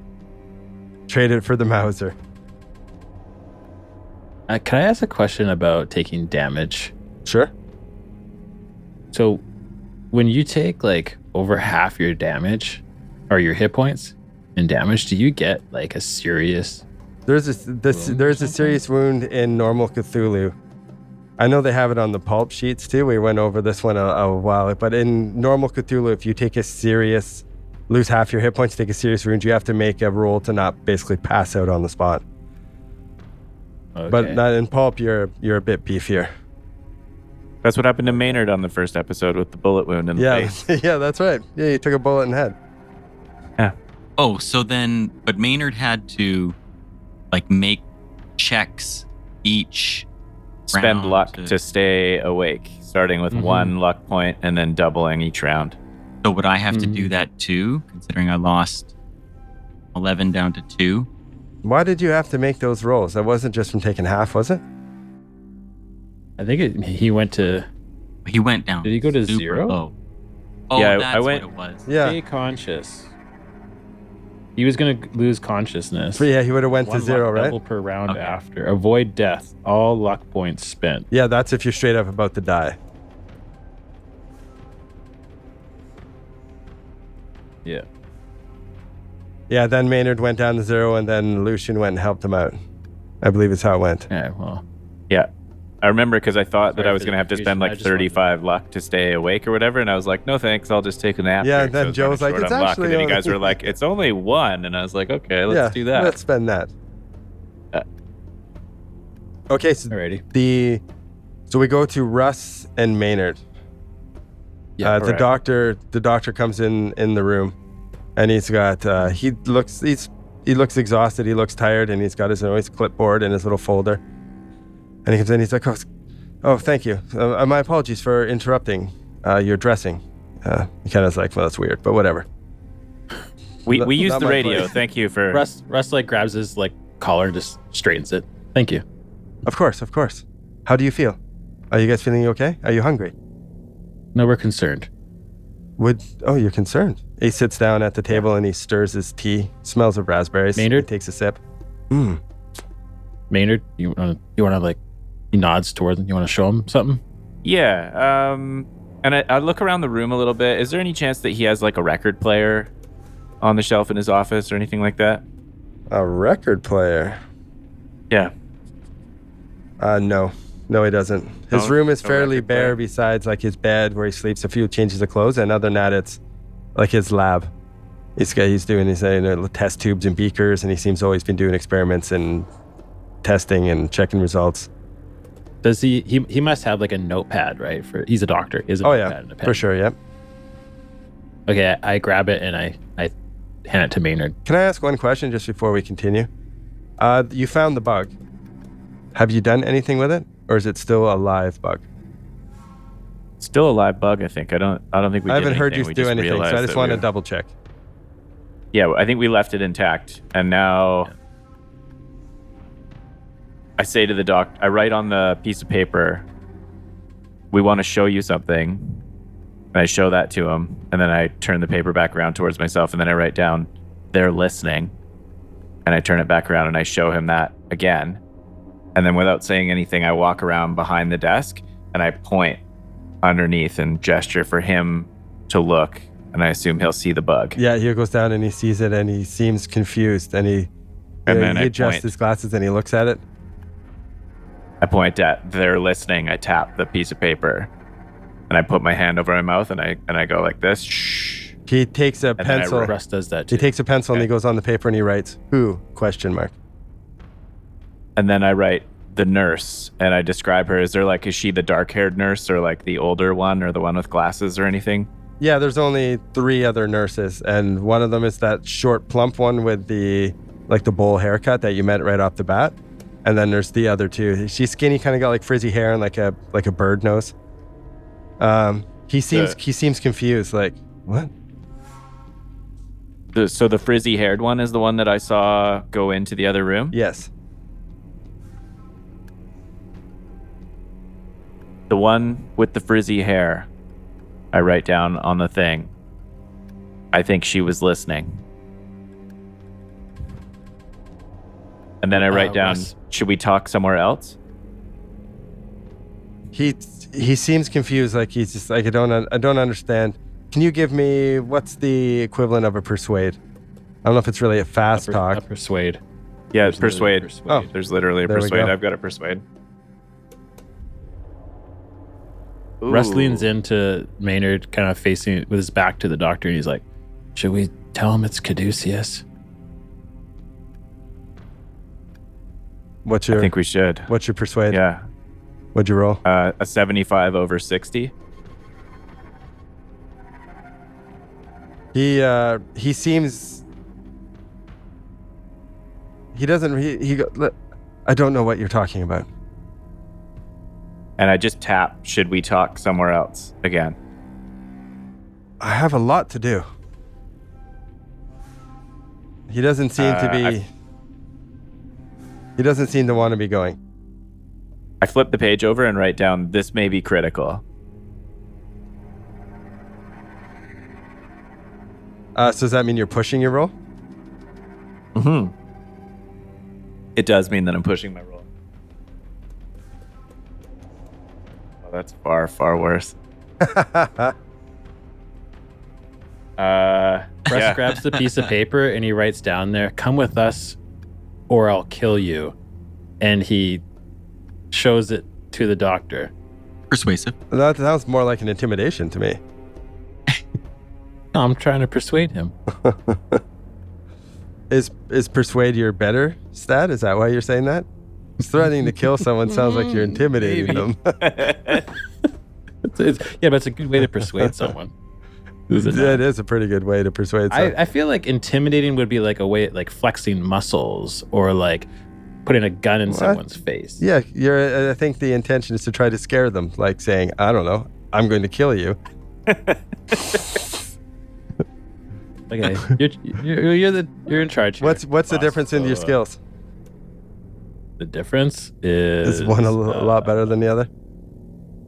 Trade it for the Mauser. Can I ask a question about taking damage? Sure. So, when you take like over half your damage or your hit points in damage, do you get like a serious? There's a serious wound in normal Cthulhu. I know they have it on the pulp sheets too. We went over this one a while, but in normal Cthulhu, if you lose half your hit points, take a serious wound, you have to make a roll to not basically pass out on the spot. Okay. But not in pulp, you're a bit beefier. That's what happened to Maynard on the first episode with the bullet wound in the face. Yeah, that's right. Yeah, you took a bullet in the head. Yeah. Oh, so then, but Maynard had to like make checks each Spend round luck to stay awake, starting with 1 luck point and then doubling each round. So would I have to do that too, considering I lost 11 down to 2? Why did you have to make those rolls? That wasn't just from taking half, was it? I think he went to. He went down. Did he go to super 0? low. Oh, Yeah, that's I went- what it was. Yeah. Stay conscious. He was going to lose consciousness. But yeah, he would have went to 1 0, luck right? double per round Okay. after. Avoid death. All luck points spent. Yeah, that's if you're straight up about to die. Yeah. Yeah, then Maynard went down to 0, and then Lucian went and helped him out. I believe it's how it went. Yeah. Well. Yeah. I remember because I thought that Sorry I was for going to the have to spend confusion. I like just wanted- 35 luck to stay awake or whatever. And I was like, no, thanks. I'll just take a nap. Yeah, here," 'cause then I was Joe was running like, short "It's on luck." actually And then you only- guys were like, it's only 1. And I was like, okay, let's do that. Let's spend that. Okay, so Alrighty. so we go to Russ and Maynard. Yeah. The doctor comes in the room, and he's got he looks exhausted, he looks tired, and he's got his clipboard and his little folder. And he comes in, he's like, oh, thank you. My apologies for interrupting your dressing. He kind of is like, well, that's weird, but whatever. We used Not the my radio. place. Thank you for. Russ like grabs his like collar and just straightens it. Thank you. Of course. How do you feel? Are you guys feeling okay? Are you hungry? No, we're concerned. You're concerned. He sits down at the table and he stirs his tea. Smells of raspberries. Maynard? He takes a sip. Maynard, you want to like? He nods towards him. You want to show him something? Yeah. And I look around the room a little bit. Is there any chance that he has like a record player on the shelf in his office or anything like that? A record player? Yeah. No, he doesn't. His No? room is No fairly record bare player? besides like his bed where he sleeps, a few changes of clothes, and other than that, it's like his lab. He's doing his test tubes and beakers, and he seems always been doing experiments and testing and checking results. Does he must have like a notepad, right? He's a doctor. He has a Oh notepad yeah, and a pen. for sure. Yep. Okay, I grab it and I hand it to Maynard. Can I ask one question just before we continue? You found the bug. Have you done anything with it, or is it still a live bug? Still a live bug, I think. I don't think we. I haven't did heard you anything. We do just anything, so I realized just that want to we- double check. Yeah, I think we left it intact, and now I say to the doc, I write on the piece of paper, "We want to show you something," and I show that to him, and then I turn the paper back around towards myself, and then I write down, "They're listening," and I turn it back around and I show him that again, and then without saying anything, I walk around behind the desk and I point underneath and gesture for him to look, and I assume he'll see the bug. Yeah, he goes down and he sees it and he seems confused and he then I adjusts point. his glasses and he looks at it. I point at "They're listening." I tap the piece of paper, and I put my hand over my mouth, and I go like this. Shh. He takes a then I pencil. Russ does that too. He takes a pencil and he Okay. goes on the paper and he writes, "Who?" ? And then I write "the nurse," and I describe her. Is she the dark-haired nurse, or like the older one, or the one with glasses, or anything? Yeah, there's only 3 other nurses, and one of them is that short, plump one with the bowl haircut that you met right off the bat. And then there's the other 2. She's skinny, kind of got like frizzy hair and like a bird nose. He seems confused. Like, what? So the frizzy-haired one is the one that I saw go into the other room. Yes. The one with the frizzy hair. I write down on the thing, I think she was listening. And then I write down, Russ. should we talk somewhere else? He seems confused, like he's just like, I don't understand. Can you give me what's the equivalent of a persuade? I don't know if it's really a fast talk. A persuade. Yeah, it's There's literally persuade. Oh. There's literally a There we persuade. go. I've got a persuade. Russ Ooh. leans into Maynard, kind of facing with his back to the doctor, and he's like, "Should we tell him it's Caduceus?" What's I your think we should. what's your persuade? Yeah. What'd you roll? A 75 over 60. He seems. He doesn't. I don't know what you're talking about. And I just tap, should we talk somewhere else again? I have a lot to do. He doesn't seem to be. He doesn't seem to want to be going. I flip the page over and write down, this may be critical. So does that mean you're pushing your roll? Mm-hmm. It does mean that I'm pushing my roll. Oh, that's far, far worse. Russ Yeah. grabs the piece of paper and he writes down there, "Come with us, or I'll kill you." And he shows it to the doctor. Persuasive. That sounds more like an intimidation to me. No, I'm trying to persuade him. Is persuade your better stat? Is that why you're saying that? Threatening to kill someone sounds like you're intimidating Maybe. them. Yeah, but it's a good way to persuade someone. Who's it? It is a pretty good way to persuade someone. I feel like intimidating would be like a way, like flexing muscles or like putting a gun in someone's face. Yeah, I think the intention is to try to scare them, like saying, I don't know, I'm going to kill you. Okay, you're in charge here. What's the boss. difference in your So, skills? The difference is Is one a lot better than the other?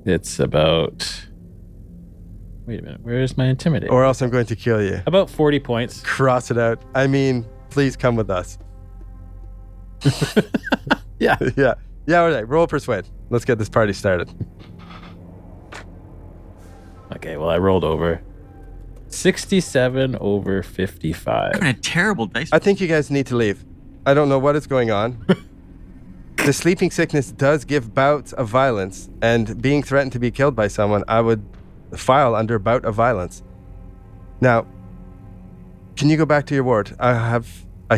It's about. Wait a minute. Where is my intimidate? Or else I'm going to kill you. About 40 points. Cross it out. I mean, please come with us. Yeah. Yeah. Yeah, all right. Roll persuade. Let's get this party started. Okay. Well, I rolled over. 67 over 55. What a terrible dice. I think you guys need to leave. I don't know what is going on. The sleeping sickness does give bouts of violence, and being threatened to be killed by someone, I would file under bout of violence. Now, can you go back to your ward? I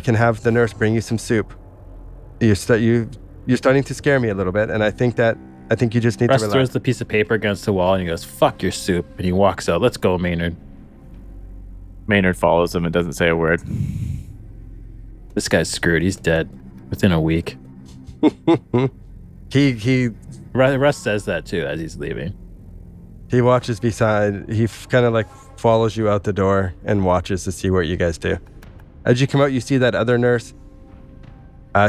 can have the nurse bring you some soup. You're starting to scare me a little bit, and I think you just need Russ to relax. throws the piece of paper against the wall and he goes, "Fuck your soup," and he walks out. "Let's go, Maynard." Maynard follows him and doesn't say a word. This guy's screwed. He's dead within a week. He Russ says that too as he's leaving. He watches beside. He kind of like follows you out the door and watches to see what you guys do. As you come out, you see that other nurse.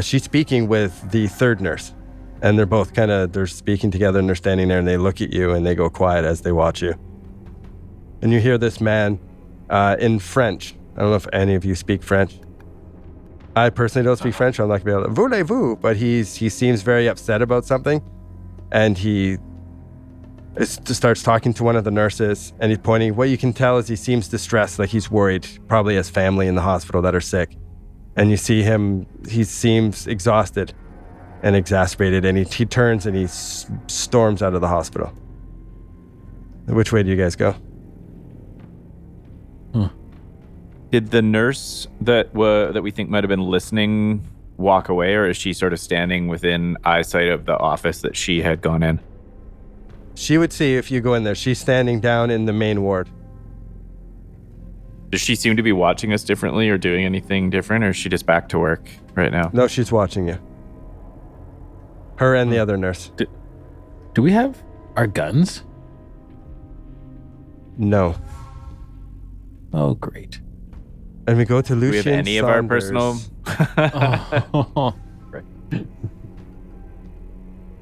She's speaking with the third nurse, and they're both they're speaking together, and they're standing there, and they look at you, and they go quiet as they watch you. And you hear this man in French. I don't know if any of you speak French. I personally don't speak French. I'm not gonna be able to. Voulez-vous? But he seems very upset about something, and he starts talking to one of the nurses, and he's pointing. What you can tell is he seems distressed, like he's worried, probably his family in the hospital that are sick. And you see him, he seems exhausted and exacerbated, and he turns and he storms out of the hospital. Which way do you guys go? Did the nurse that we think might have been listening walk away, or is she sort of standing within eyesight of the office that she had gone in? She would see if you go in there. She's standing down in the main ward. Does she seem to be watching us differently or doing anything different, or is she just back to work right now? No, she's watching you. Her and the other nurse. Do we have our guns? No. Oh, great. And we go to Do we Lucian have any of our Saunders. personal? Oh. Right.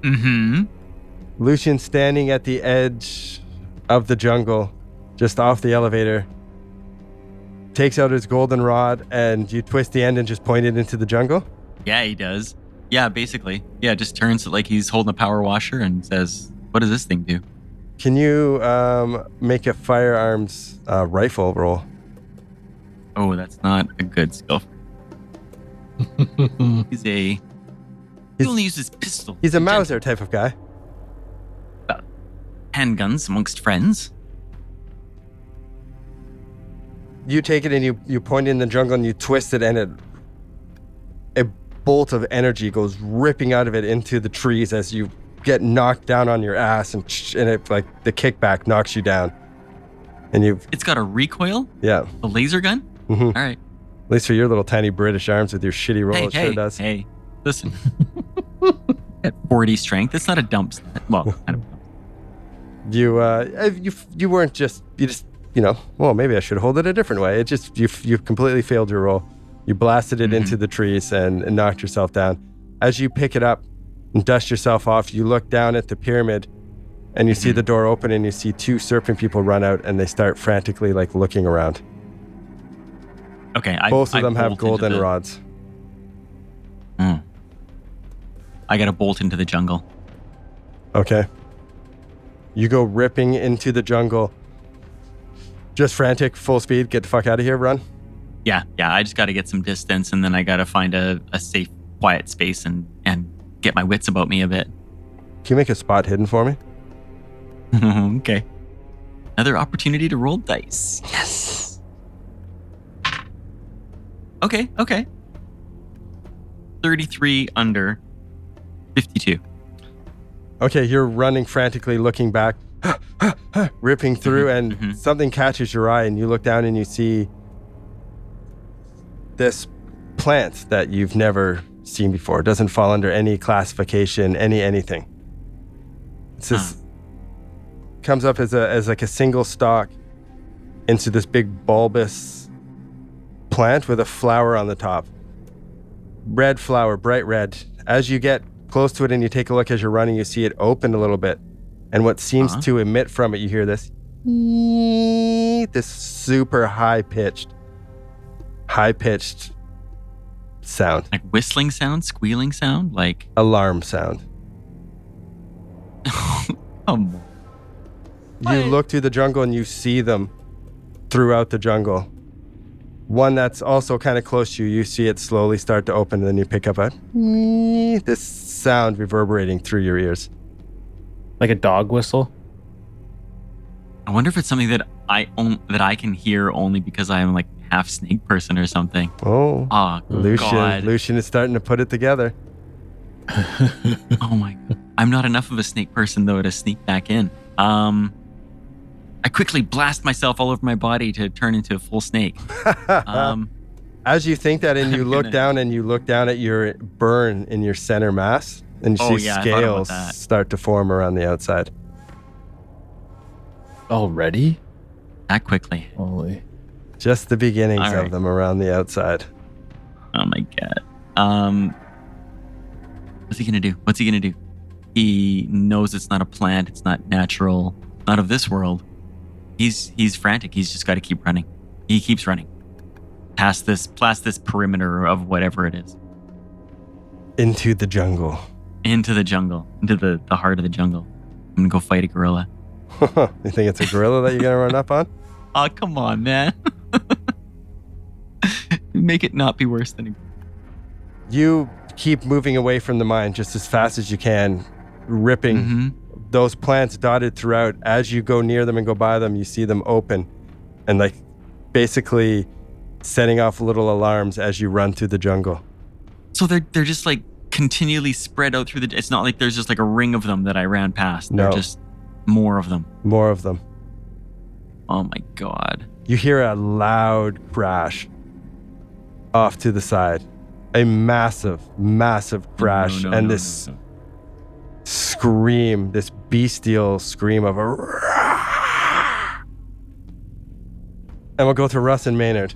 Mm-hmm. Lucian standing at the edge of the jungle, just off the elevator, takes out his golden rod, and you twist the end and just point it into the jungle? Yeah, he does. Yeah, basically. Yeah, just turns it like he's holding a power washer and says, what does this thing do? Can you make a firearms rifle roll? Oh, that's not a good skill. He only uses pistol. He's a Mauser type of guy. Handguns amongst friends. You take it and you point it in the jungle and you twist it, and a bolt of energy goes ripping out of it into the trees as you get knocked down on your ass, and it, like, the kickback knocks you down. And It's got a recoil? Yeah. A laser gun? Mm-hmm. All right. At least for your little tiny British arms with your shitty roll, it sure does. Hey, listen. At 40 strength, it's not a dump set. Well, kind of. You weren't just, well, maybe I should hold it a different way. It just, you completely failed your roll. You blasted it into the trees and knocked yourself down. As you pick it up and dust yourself off, you look down at the pyramid and you see the door open, and you see two serpent people run out, and they start frantically, like, looking around. Okay. Both of them have bolt golden rods. I got to bolt into the jungle. Okay. You go ripping into the jungle. Just frantic, full speed, get the fuck out of here, run. Yeah. I just got to get some distance, and then I got to find a safe, quiet space and get my wits about me a bit. Can you make a spot hidden for me? Okay. Another opportunity to roll dice. Yes. Okay. 33 under 52. Okay, you're running frantically, looking back, ripping through, and something catches your eye, and you look down and you see this plant that you've never seen before. It doesn't fall under any classification, anything. It's just comes up as like a single stalk into this big bulbous plant with a flower on the top. Red flower, bright red. As you get close to it and you take a look as you're running, you see it open a little bit. And what seems to emit from it, you hear this super high-pitched sound. Like whistling sound, squealing sound, like alarm sound. You look through the jungle and you see them throughout the jungle. One that's also kind of close to you, you see it slowly start to open, and then you pick up this sound reverberating through your ears. Like a dog whistle? I wonder if it's something that I can hear only because I am like half snake person or something. Oh, Lucian. God. Lucian is starting to put it together. Oh my God. I'm not enough of a snake person though to sneak back in. I quickly blast myself all over my body to turn into a full snake. As you think that, and you look down at your burn in your center mass, and you see scales start to form around the outside. Already? That quickly. Holy. Just the beginnings of them around the outside. Oh my God. What's he gonna do? He knows it's not a plant. It's not natural. Not of this world. He's frantic. He's just got to keep running. He keeps running past this perimeter of whatever it is. Into the jungle. Into the heart of the jungle. I'm gonna go fight a gorilla. You think it's a gorilla that you're gonna run up on? Oh, come on, man. Make it not be worse than. You keep moving away from the mine just as fast as you can, ripping those plants dotted throughout. As you go near them and go by them, you see them open and like basically setting off little alarms as you run through the jungle. So they're just like continually spread out through it's not like there's just like a ring of them that I ran past. No. They're just more of them. Oh my God. You hear a loud crash off to the side. A massive crash. This scream, this bestial scream of a... And we'll go to Russ and Maynard.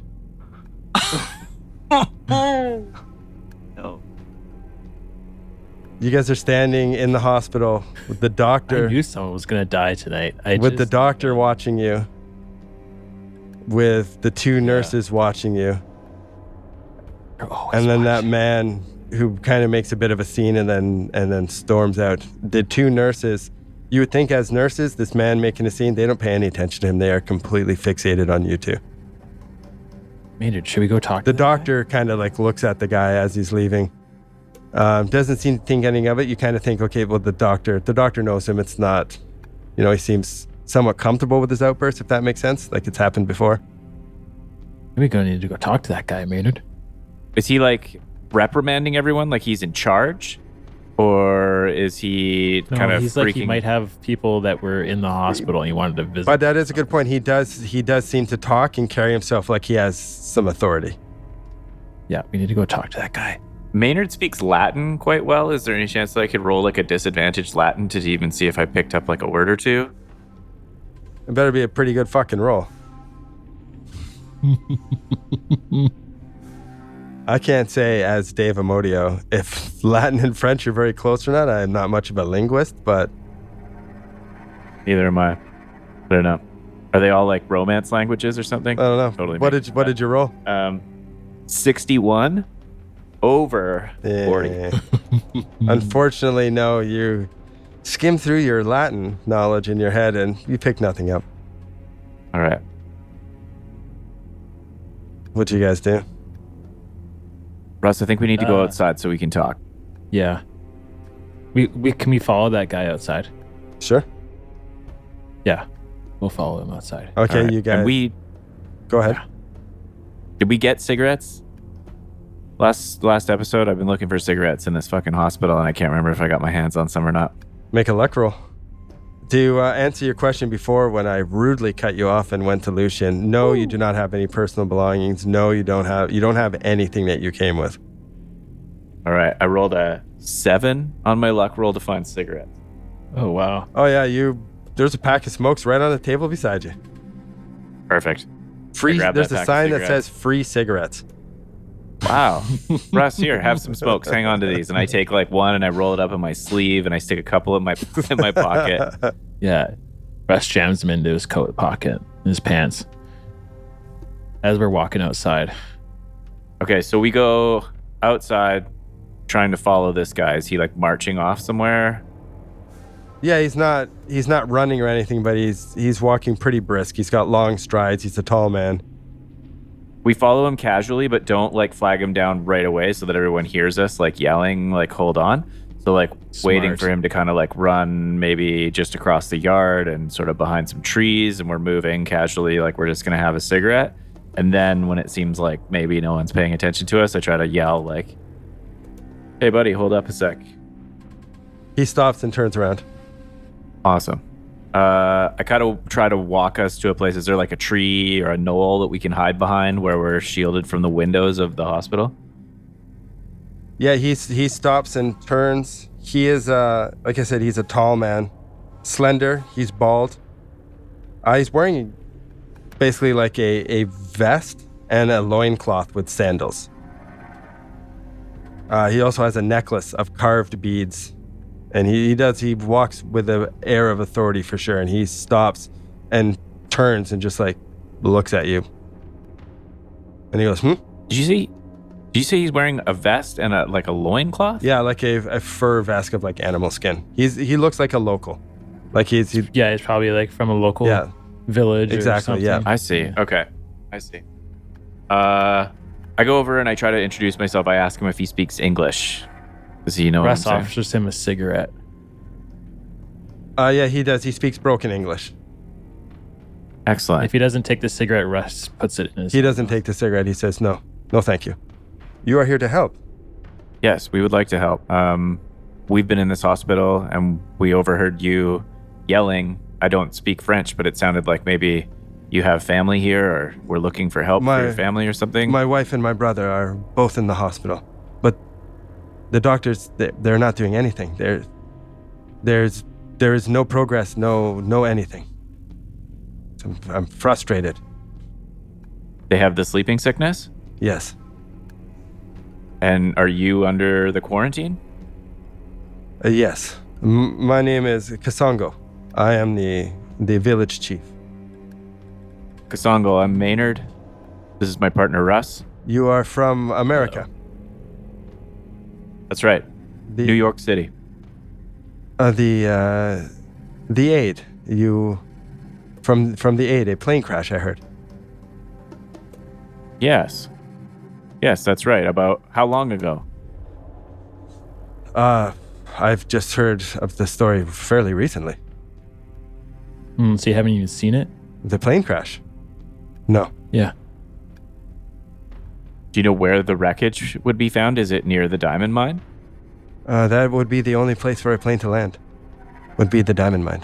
No. You guys are standing in the hospital with the doctor. I knew someone was going to die tonight. The doctor watching you. with the two nurses watching you. And then that man who kind of makes a bit of a scene and then storms out. The two nurses, you would think as nurses, this man making a scene, they don't pay any attention to him. They are completely fixated on you two. Maynard, should we go talk to The doctor kind of like looks at the guy as he's leaving. Doesn't seem to think anything of it. You kind of think, okay, well, the doctor knows him. It's not, he seems somewhat comfortable with his outburst, if that makes sense. Like it's happened before. We're going to need to go talk to that guy, Maynard. Is he like reprimanding everyone like he's in charge? Or is he kind of he's freaking? like he might have people that were in the hospital and he wanted to visit. But that is a good point. He does seem to talk and carry himself like he has some authority. Yeah, we need to go talk to that guy. Maynard speaks Latin quite well. Is there any chance that I could roll like a disadvantaged Latin to even see if I picked up like a word or two? It better be a pretty good fucking roll. I can't say as Dave Amodio if Latin and French are very close or not. I'm not much of a linguist, but... Neither am I. I don't know. Are they all like romance languages or something? I don't know. Totally. What did you roll? 61 over 40. Unfortunately, no. You skim through your Latin knowledge in your head and you pick nothing up. All right. What'd you guys do? Russ, I think we need to go outside so we can talk. Yeah. We can we follow that guy outside? Sure. Yeah. We'll follow him outside. Okay, All right. you guys. And go ahead. Did we get cigarettes? Last episode, I've been looking for cigarettes in this fucking hospital, and I can't remember if I got my hands on some or not. Make a luck roll. To answer your question before, when I rudely cut you off and went to Lucian, no, you do not have any personal belongings. No, you don't have anything that you came with. All right, I rolled a 7 on my luck roll to find cigarettes. Oh, wow. Oh yeah, there's a pack of smokes right on the table beside you. Perfect. Free. grab There's that a pack of sign that cigarettes. says free cigarettes. Wow. Russ, here, have some smokes. Hang on to these. And I take like one and I roll it up in my sleeve and I stick a couple in my pocket. Yeah. Russ jams him into his coat pocket, in his pants. As we're walking outside. Okay, so we go outside trying to follow this guy. Is he like marching off somewhere? Yeah, he's not running or anything, but he's walking pretty brisk. He's got long strides. He's a tall man. We follow him casually, but don't like flag him down right away so that everyone hears us like yelling, like hold on. So like waiting for him to kind of like run maybe just across the yard and sort of behind some trees, and we're moving casually like we're just gonna have a cigarette. And then when it seems like maybe no one's paying attention to us, I try to yell like, "Hey buddy, hold up a sec." He stops and turns around. Awesome. I kind of try to walk us to a place. Is there like a tree or a knoll that we can hide behind where we're shielded from the windows of the hospital? Yeah, he stops and turns. He is, like I said, he's a tall man, slender. He's bald. He's wearing basically like a vest and a loincloth with sandals. He also has a necklace of carved beads. And he walks with an air of authority for sure. And he stops and turns and just like looks at you. And he goes, Did you say he's wearing a vest and a loincloth? Yeah, like a fur vest of like animal skin. He looks like a local. Like he's Yeah, it's probably like from a local village. Exactly, or something. yeah. I see. Okay. I see. I go over and I try to introduce myself. I ask him if he speaks English. Does he know what I'm Russ saying? offers him a cigarette. Yeah, he does. He speaks broken English. Excellent. If he doesn't take the cigarette, Russ puts it in his He doesn't take the cigarette. He says, no, thank you. You are here to help. Yes, we would like to help. We've been in this hospital and we overheard you yelling. I don't speak French, but it sounded like maybe you have family here or we're looking for help for your family or something. My wife and my brother are both in the hospital, but the doctors, they're not doing anything. There is no progress, no anything. So I'm frustrated. They have the sleeping sickness? Yes. And are you under the quarantine? Yes. My name is Kasongo. I am the village chief. Kasongo, I'm Maynard. This is my partner, Russ. You are from America. That's right. The, New York City. The aid. You from the aid, a plane crash, I heard. Yes. Yes, that's right. About how long ago? I've just heard of the story fairly recently. So you haven't even seen it? The plane crash? No. Yeah. Do you know where the wreckage would be found? Is it near the diamond mine? That would be the only place for a plane to land. Would be the diamond mine.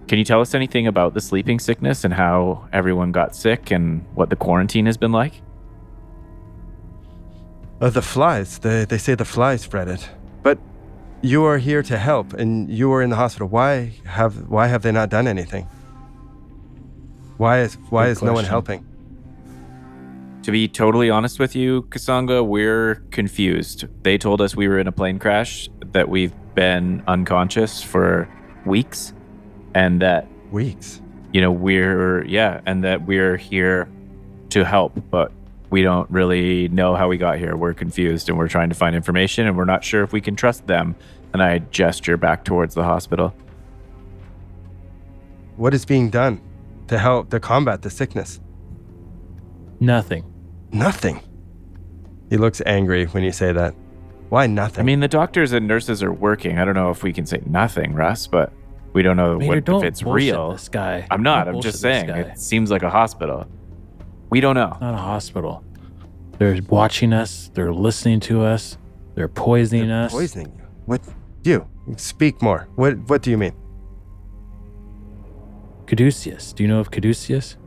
Can you tell us anything about the sleeping sickness and how everyone got sick and what the quarantine has been like? The flies. They say the flies spread it. But you are here to help, and you are in the hospital. Why have they not done anything? Why is no one question. helping? To be totally honest with you, Kasonga, we're confused. They told us we were in a plane crash, that we've been unconscious for weeks, and that, Weeks. and that we're here to help, but we don't really know how we got here. We're confused, and we're trying to find information, and we're not sure if we can trust them. And I gesture back towards the hospital. What is being done to help to combat the sickness? Nothing. Nothing. He looks angry when you say that. Why nothing? I mean, the doctors and nurses are working. I don't know if we can say nothing, Russ, but we don't know Maynard, if it's bullshit real. This guy. I'm not. Don't I'm just bullshit saying. this guy. It seems like a hospital. We don't know. Not a hospital. They're watching us. They're listening to us. They're poisoning us. Poisoning you. What? You speak more. What do you mean? Caduceus. Do you know of Caduceus?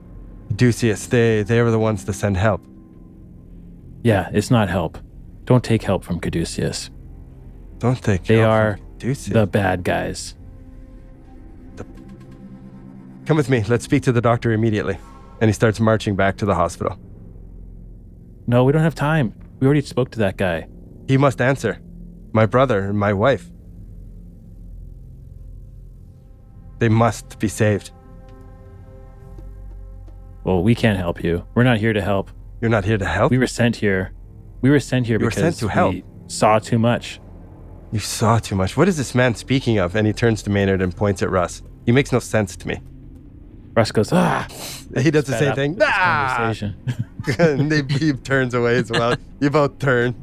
Ducius, they were the ones to send help. Yeah, it's not help. Don't take help from Caduceus. Don't think They are Ducius. the bad guys. Come with me. Let's speak to the doctor immediately. And he starts marching back to the hospital. No, we don't have time. We already spoke to that guy. He must answer. My brother and my wife. They must be saved. Well, we can't help you. We're not here to help. You're not here to help? We were sent here. We were sent here You were because sent to help. we saw too much. You saw too much. What is this man speaking of? And he turns to Maynard and points at Russ. He makes no sense to me. Russ goes, He does the fed same up thing. with this Ah! conversation. And he turns away as well. You both turn.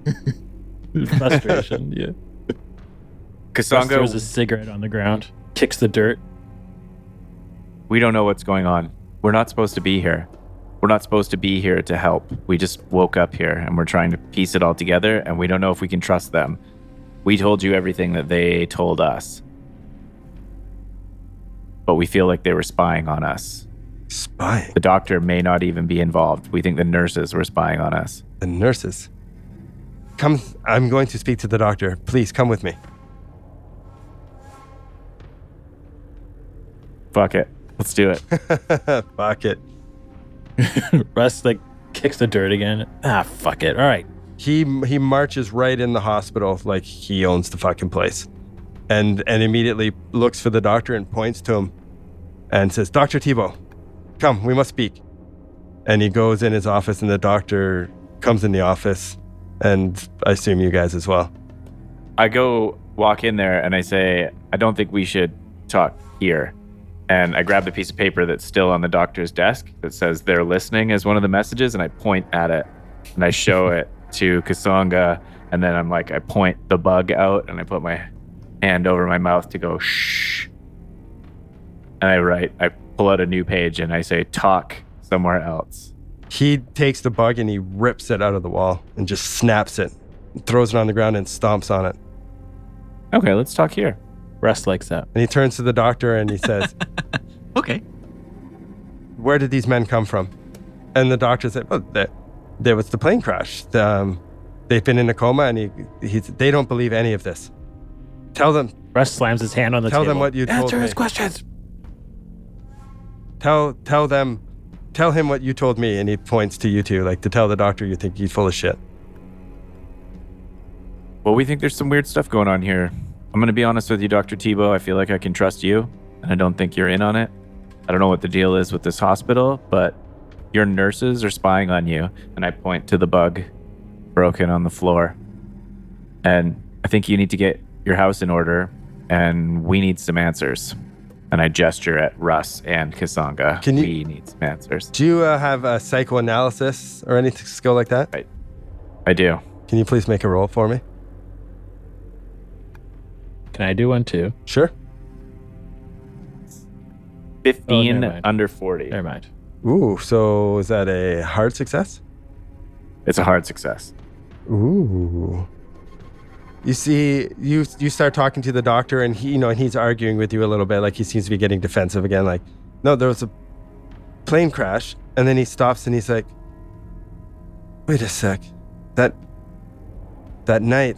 Frustration, yeah. Russ throws a Kasonga, cigarette on the ground, kicks the dirt. we don't know what's going on. We're not supposed to be here. We're not supposed to be here to help. We just woke up here and we're trying to piece it all together, and we don't know if we can trust them. We told you everything that they told us, but we feel like they were spying on us. Spying. The doctor may not even be involved. We think the nurses were spying on us. The nurses. Come, I'm going to speak to the doctor. Please come with me. Fuck it. Let's do it. Fuck it. Russ kicks the dirt again. Fuck it. All right. He marches right in the hospital like he owns the fucking place, and immediately looks for the doctor and points to him, and says, "Dr. Thibault, come, we must speak." And he goes in his office, and the doctor comes in the office, and I assume you guys as well. I go walk in there and I say, I don't think we should talk here. And I grab the piece of paper that's still on the doctor's desk that says they're listening as one of the messages, and I point at it and I show it to Kasonga, and then I'm like, I point the bug out and I put my hand over my mouth to go shh. And I pull out a new page and I say, talk somewhere else. He takes the bug and he rips it out of the wall and just snaps it, throws it on the ground and stomps on it. Okay, let's talk here. Russ likes that. And he turns to the doctor and he says, Okay. "Where did these men come from?" And the doctor said, "Well, there was the plane crash. They've been in a coma, and they don't believe any of this. Tell them Russ slams his hand on the table. them what you told Answer me. his questions. Tell him what you told me." And he points to you two, like to tell the doctor you think he's full of shit. Well, we think there's some weird stuff going on here. I'm going to be honest with you, Dr. Thibault. I feel like I can trust you, and I don't think you're in on it. I don't know what the deal is with this hospital, but your nurses are spying on you. And I point to the bug broken on the floor. And I think you need to get your house in order, and we need some answers. And I gesture at Russ and Kasanga. We need some answers. Do you have a psychoanalysis or any skill like that? I do. Can you please make a roll for me? Can I do one too? Sure. 15 never mind. under 40. Never mind. Ooh, so is that a hard success? It's a hard success. Ooh. You see, you start talking to the doctor, and he's arguing with you a little bit, like he seems to be getting defensive again. Like, no, there was a plane crash, and then he stops and he's like, "Wait a sec, that night,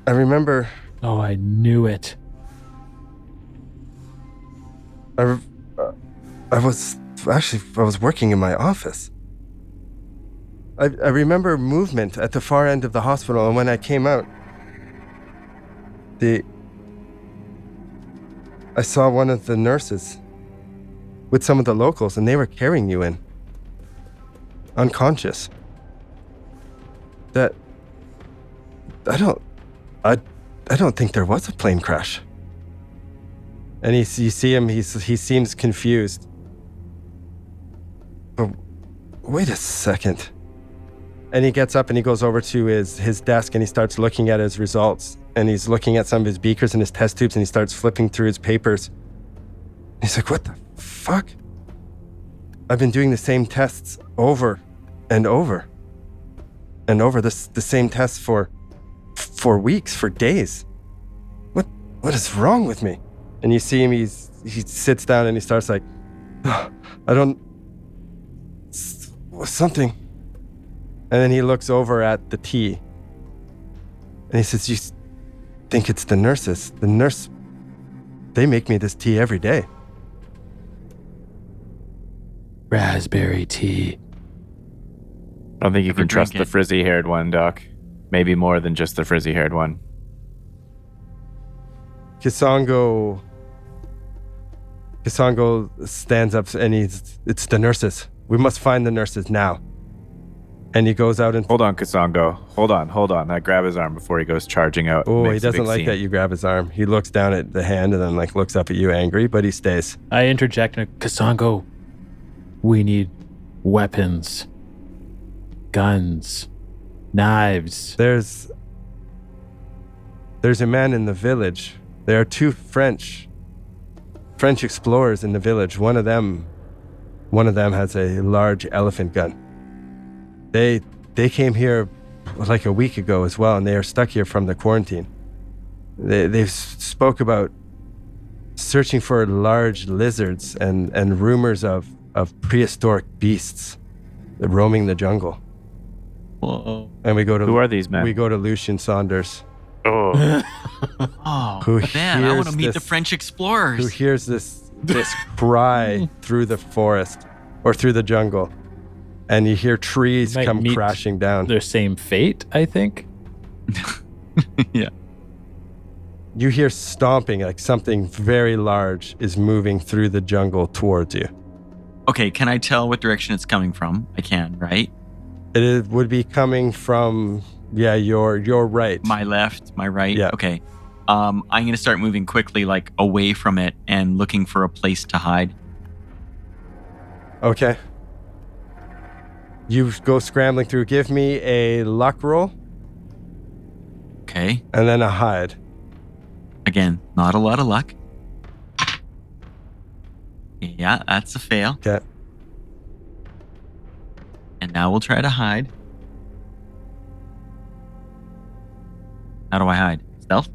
I remember." Oh, I knew it. I was working in my office. I remember movement at the far end of the hospital, and when I came out, I saw one of the nurses with some of the locals, and they were carrying you in, unconscious. I don't think there was a plane crash. And you see him, he seems confused. But wait a second. And he gets up and he goes over to his desk and he starts looking at his results. And he's looking at some of his beakers and his test tubes, and he starts flipping through his papers. He's like, "What the fuck? I've been doing the same tests over and over and over, the same tests for weeks, for days. What is wrong with me?" And you see him, he sits down and he starts like, something. And then he looks over at the tea. And he says, "You think it's the nurses? The nurse, they make me this tea every day." Raspberry tea. I don't think you Never can trust drink the it. frizzy-haired one, Doc. Maybe more than just the frizzy-haired one. Kisongo stands up and it's the nurses. We must find the nurses now. And he goes out and... Hold on, Kasongo. Hold on. I grab his arm before he goes charging out. Oh, he Makes a doesn't big like scene. that you grab his arm. He looks down at the hand and then looks up at you angry, but he stays. I interject and Kasongo, we need weapons, guns, knives. There's a man in the village. There are two French explorers in the village. One of them has a large elephant gun. They came here like a week ago as well, and they are stuck here from the quarantine. They've spoke about searching for large lizards and rumors of prehistoric beasts roaming the jungle. Whoa. And we go to... Who are these men? We go to Lucian Saunders, Oh, Oh, Who man, I want to hears meet the this- French explorers. who hears this cry through the forest or through the jungle. And you hear trees You might come meet crashing down. Their same fate, I think. Yeah. You hear stomping, like something very large is moving through the jungle towards you. Okay, can I tell what direction it's coming from? I can, right? Would be coming from, your right. My left, my right? Yeah. Okay. I'm going to start moving quickly, away from it and looking for a place to hide. Okay. You go scrambling through. Give me a luck roll Okay. and then a hide. Again, not a lot of luck. Yeah, that's a fail. Okay. And now we'll try to hide. How do I hide? Stealth?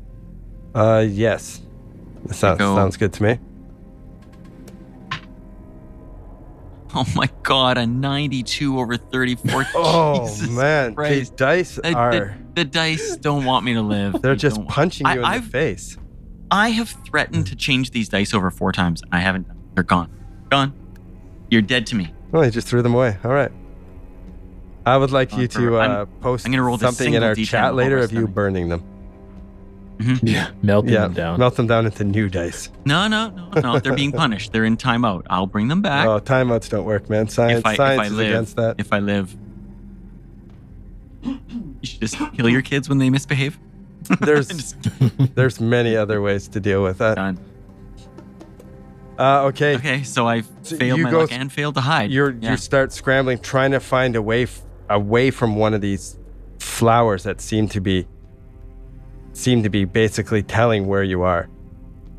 Yes. That Go. sounds good to me. Oh my god, a 92 over 34. Oh, Jesus man. Christ. These dice are... The dice don't want me to live. They're They just don't- punching you in I've- the face. I have threatened to change these dice over 4 times. I haven't. They're gone. Gone. You're dead to me. Oh, you just threw them away. All right. I would like you to I'm post I'm gonna roll this something in single our D10 chat later over of you stunning. burning them. Yeah, melting Yeah, them down. melt them down into new dice. No. They're being punished. They're in timeout. I'll bring them back. Oh, timeouts don't work, man. Science is against that. If I live, you should just kill your kids when they misbehave. There's many other ways to deal with that. Done. Okay. Okay, so I So failed you my go- luck and failed to hide. You start scrambling, trying to find a way away from one of these flowers that seem to be basically telling where you are.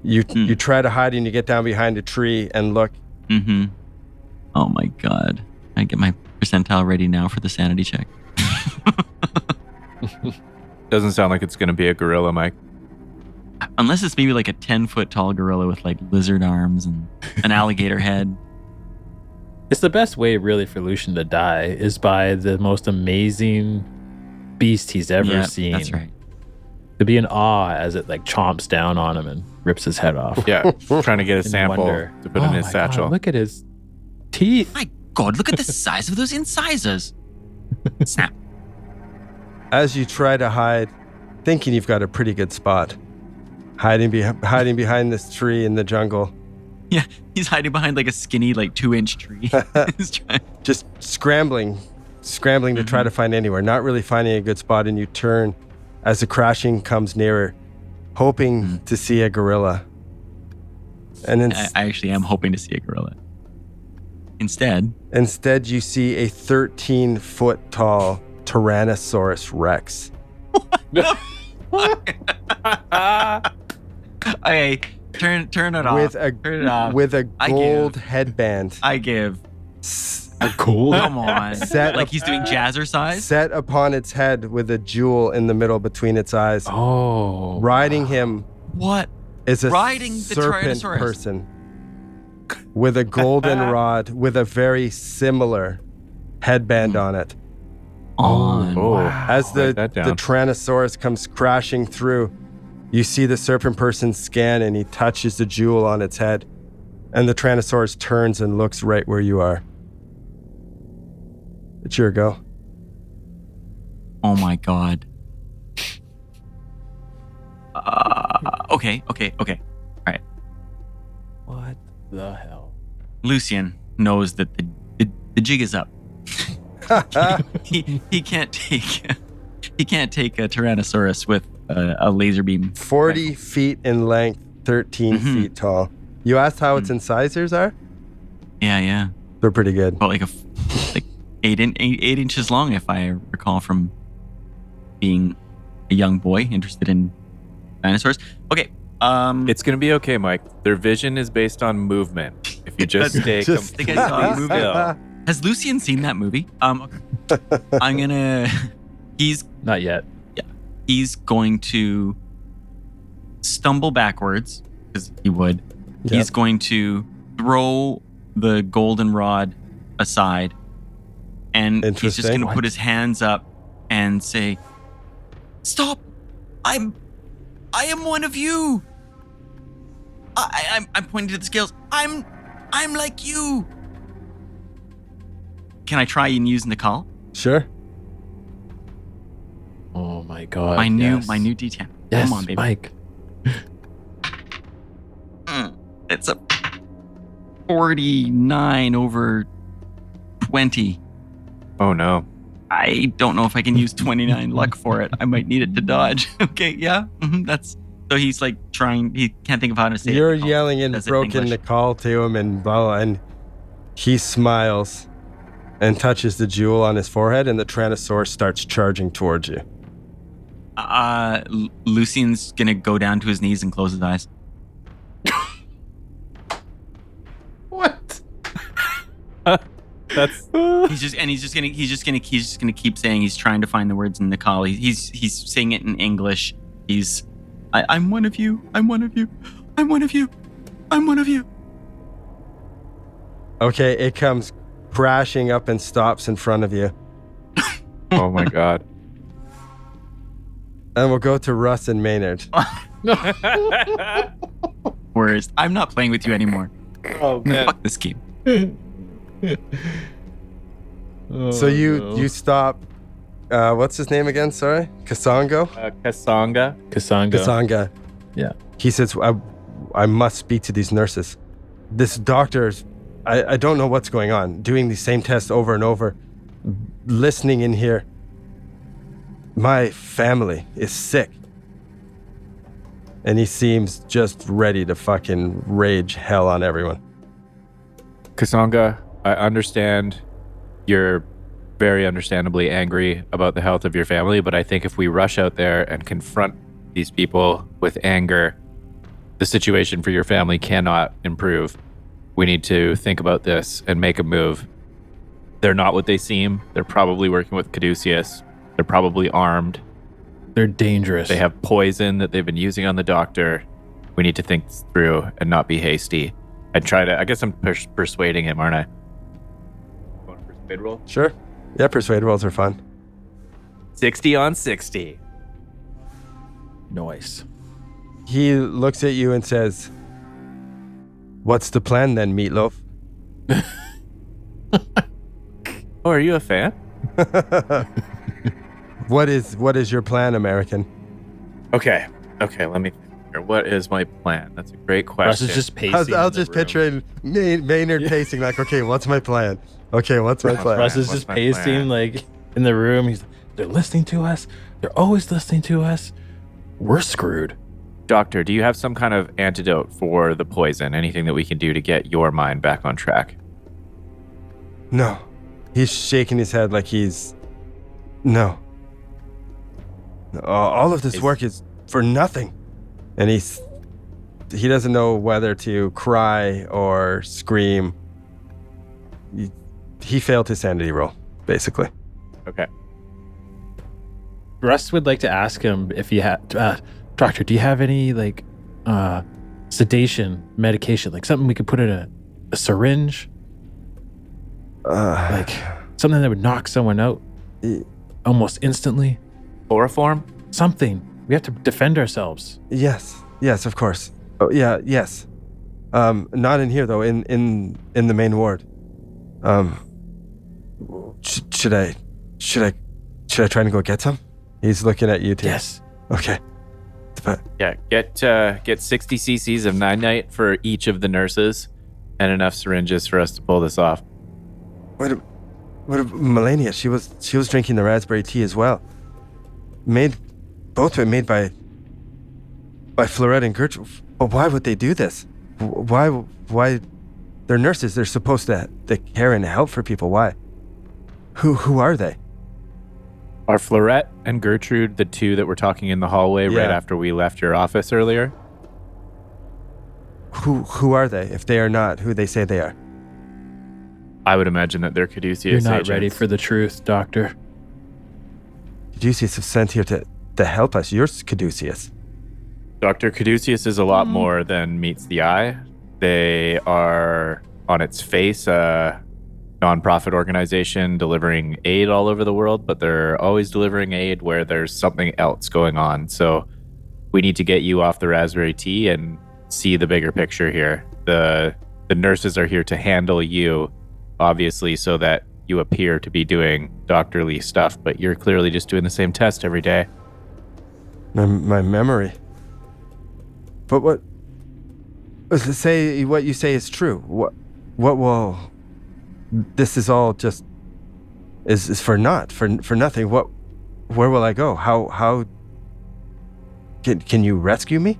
You try to hide and you get down behind a tree and look. Mm-hmm. Oh my god. I get my percentile ready now for the sanity check. Doesn't sound like it's going to be a gorilla, Mike. Unless it's maybe like a 10-foot tall gorilla with like lizard arms and an alligator head. It's the best way, really, for Lucian to die is by the most amazing beast he's ever seen. That's right. To be in awe as it like chomps down on him and rips his head off. Yeah, trying to get a And sample wonder, to put in his my satchel. God, look at his teeth. My god, look at the size of those incisors. Snap. As you try to hide, thinking you've got a pretty good spot, hiding behind this tree in the jungle, Yeah, he's hiding behind like a skinny, like 2-inch tree. He's trying. just scrambling to try to find anywhere, not really finding a good spot, and you turn as the crashing comes nearer, hoping to see a gorilla. And then I actually am hoping to see a gorilla. Instead, you see a 13-foot tall Tyrannosaurus Rex. okay, turn it off. Turn it off. With a I gold give. headband I give. Cool. Come on. Set Like up- he's doing jazzercise? set upon its head with a jewel in the middle between its eyes. Oh. Riding him What? is a Riding the serpent Tyrannosaurus. person with a golden rod with a very similar headband on it. On. Oh, As the write that down. Tyrannosaurus comes crashing through, you see the serpent person scan and he touches the jewel on its head. And the Tyrannosaurus turns and looks right where you are. It's your go. Oh my god. Okay. All right. What the hell? Lucian knows that the jig is up. he can't take a Tyrannosaurus with a laser beam. 40 feet in length, 13 feet tall. You asked how its incisors are? Yeah. They're pretty good. About like like 8 inches long, if I recall from being a young boy interested in dinosaurs. Okay. It's going to be okay, Mike. Their vision is based on movement. If you just stay Just- think I saw a completely movie. still. Has Lucian seen that movie? Okay. I'm gonna. He's Not yet. going to stumble backwards because he would. Yep. He's going to throw the golden rod aside, and he's just Interesting. going to put his hands up and say, "Stop! I am one of you. I'm pointing to the scales. I'm like you." Can I try and use Nikal? Sure. Oh my god. My new yes. D10. Yes, Come on, baby. Mike. It's a 49 over 20. Oh, no. I don't know if I can use 29 luck for it. I might need it to dodge. Okay, yeah. That's so he's like trying. He can't think of how to say You're it. yelling in Does it broken English? Nicole to him and blah, and he smiles and touches the jewel on his forehead, and the Tyrannosaurus starts charging towards you. Lucian's gonna go down to his knees and close his eyes. What? That's He's just gonna keep saying he's trying to find the words in Nikal. He's saying it in English. I'm one of you. I'm one of you. I'm one of you. I'm one of you. Okay, it comes crashing up and stops in front of you. oh my god. And we'll go to Russ and Maynard. Worst. I'm not playing with you anymore. Oh man. Fuck this game. So you stop what's his name again? Sorry, Kasongo. Kasanga. Kasanga. Yeah. He says, I must speak to these nurses. This doctor's, I don't know what's going on, doing the same tests over and over, listening in here. My family is sick. And he seems just ready to fucking rage hell on everyone. Kasanga, I understand you're very understandably angry about the health of your family, but I think if we rush out there and confront these people with anger, the situation for your family cannot improve. We need to think about this and make a move. They're not what they seem. They're probably working with Caduceus. They're probably armed. They're dangerous. They have poison that they've been using on the doctor. We need to think through and not be hasty. I guess I'm persuading him, aren't I? Want to persuade roll? Sure. Yeah, persuade rolls are fun. 60 on 60. Nice. He looks at you and says, "What's the plan then, Meatloaf?" Oh, are you a fan? What is your plan, American? Okay, let me think here. What is my plan? That's a great question. Russ is just pacing. I'll just picture Maynard pacing like, okay, what's my plan? Okay, what's my plan? Russ is What's just my pacing plan? like in the room. They're listening to us. They're always listening to us. We're screwed. Doctor, do you have some kind of antidote for the poison? Anything that we can do to get your mind back on track? No. He's shaking his head like no. All of this work is for nothing. And he doesn't know whether to cry or scream. He failed his sanity roll, basically. Okay. Russ would like to ask him if he had, doctor, do you have any like sedation medication, like something we could put in a syringe, like something that would knock someone out almost instantly? Chloroform? Something. We have to defend ourselves. Yes, of course. Oh, yeah, yes. Not in here though. In the main ward. Should I try and go get some? He's looking at you too. Yes. Okay. But Yeah, get 60 cc's of Nine-Nite for each of the nurses and enough syringes for us to pull this off. what Melania? She was drinking the raspberry tea as well. Both were made by Florette and Gertrude. But why would they do this? Why? They're nurses. They're supposed to care and help for people. Why? Who are they? Are Florette and Gertrude the two that were talking in the hallway right Yeah. after we left your office earlier? Who are they? If they are not who they say they are. I would imagine that they're Caduceus You're not agents. ready for the truth, doctor. Caduceus is sent here to help us. You're Caduceus. Dr. Caduceus is a lot more than meets the eye. They are, on its face, a nonprofit organization delivering aid all over the world, but they're always delivering aid where there's something else going on. So we need to get you off the raspberry tea and see the bigger picture here. The nurses are here to handle you, obviously, so that you appear to be doing doctorly stuff, but you're clearly just doing the same test every day. My memory. But what you say is true. What will this is all just is for nothing. Where will I go? How can you rescue me?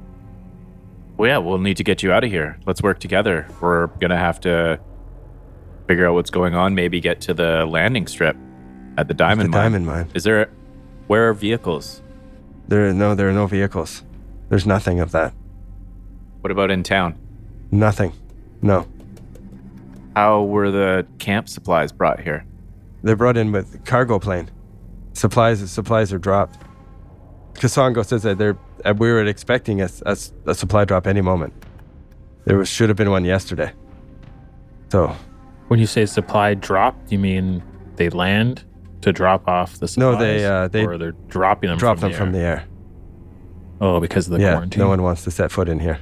Well, yeah, we'll need to get you out of here. Let's work together. We're gonna have to figure out what's going on, maybe get to the landing strip at the diamond mine. Diamond mine. Where are vehicles? There are no vehicles. There's nothing of that. What about in town? Nothing. No. How were the camp supplies brought here? They're brought in with cargo plane. Supplies are dropped. Kasongo says that we were expecting a supply drop any moment. Should have been one yesterday. So When you say supply drop, you mean they land to drop off the supplies? No, they or they're dropping them drop from them from the air. Oh, because of the quarantine. No one wants to set foot in here.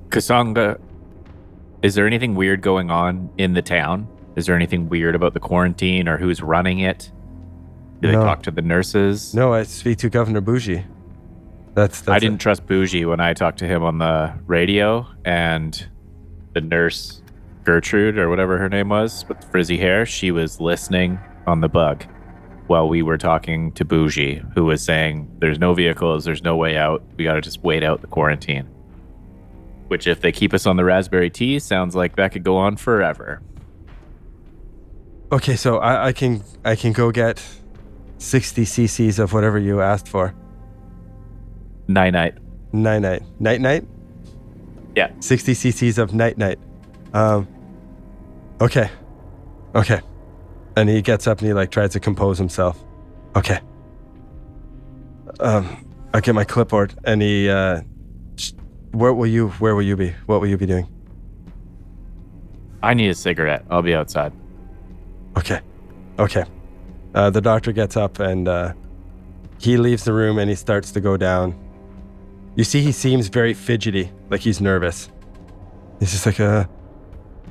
Kasanga, is there anything weird going on in the town? Is there anything weird about the quarantine or who's running it? Do they No. talk to the nurses? No, I speak to Governor Bougie. That's I didn't trust Bougie when I talked to him on the radio, and the nurse, Gertrude, or whatever her name was, with the frizzy hair, she was listening on the bug while we were talking to Bougie, who was saying, there's no vehicles, there's no way out. We got to just wait out the quarantine. Which, if they keep us on the raspberry tea, sounds like that could go on forever. Okay, so I can go get 60 cc's of whatever you asked for. Night. Night? Yeah. 60 cc's of night. Okay. And he gets up and he tries to compose himself. Okay. I get my clipboard and he where will you be? What will you be doing? I need a cigarette. I'll be outside. Okay. The doctor gets up and he leaves the room and he starts to go down. You see he seems very fidgety, like he's nervous. He's just like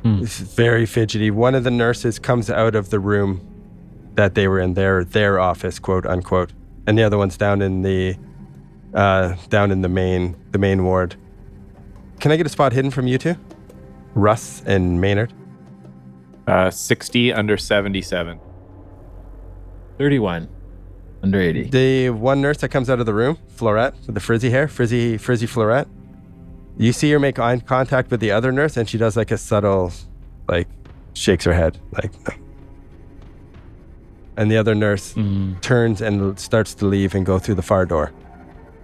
he's very fidgety. One of the nurses comes out of the room that they were in, their office, quote unquote, and the other one's down in the main ward. Can I get a spot hidden from you two? Russ and Maynard. 60 under 77. 31 under 80. The one nurse that comes out of the room, Florette, with the frizzy hair, frizzy Florette. You see her make eye contact with the other nurse, and she does a subtle, shakes her head, no. And the other nurse turns and starts to leave and go through the far door.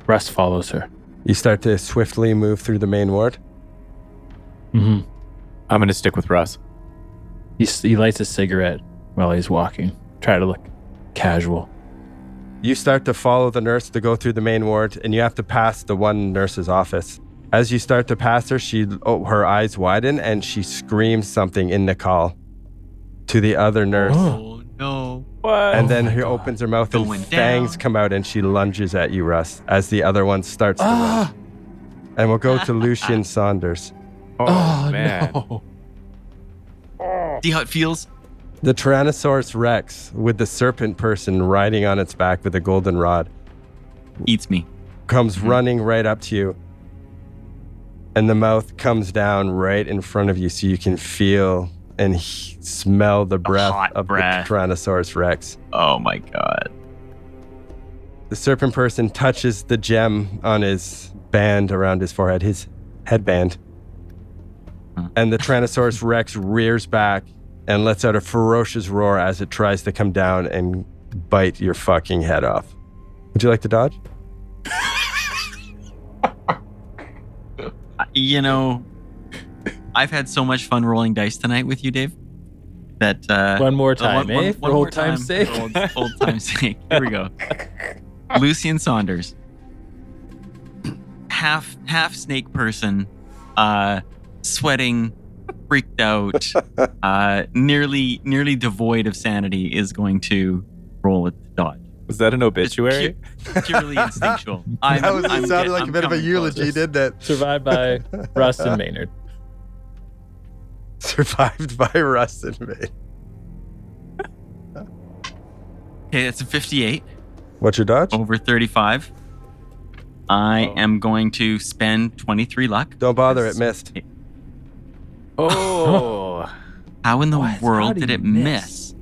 Russ follows her. You start to swiftly move through the main ward. I'm going to stick with Russ. He lights a cigarette while he's walking. Try to look casual. You start to follow the nurse to go through the main ward, and you have to pass the one nurse's office. As you start to pass her, her eyes widen, and she screams something in the call to the other nurse. Oh, no. What? And then she opens her mouth and Going fangs down. come out and she lunges at you, Russ, as the other one starts to run. And we'll go to Lucian Saunders. Oh, man. No. See how it feels? The Tyrannosaurus Rex with the serpent person riding on its back with a golden rod Eats me. comes running right up to you. And the mouth comes down right in front of you so you can feel and smell the breath hot of breath. the Tyrannosaurus Rex. Oh my god. The serpent person touches the gem on his band around his forehead, his headband. And the Tyrannosaurus Rex rears back and lets out a ferocious roar as it tries to come down and bite your fucking head off. Would you like to dodge? You know, I've had so much fun rolling dice tonight with you, Dave. That One more time, one For more old time's sake. For old time's sake. Here we go. Lucian Saunders, half snake person, sweating, freaked out, nearly devoid of sanity, is going to roll it to dodge. Was that an obituary? Purely instinctual. I'm coming close. didn't it? Survived by Russ and Maynard. Survived by Russ and me. Okay, that's a 58 What's your dodge? over 35. I am going to spend 23 luck. Don't bother, it missed. Oh. How in the What? How world did did you it miss? miss?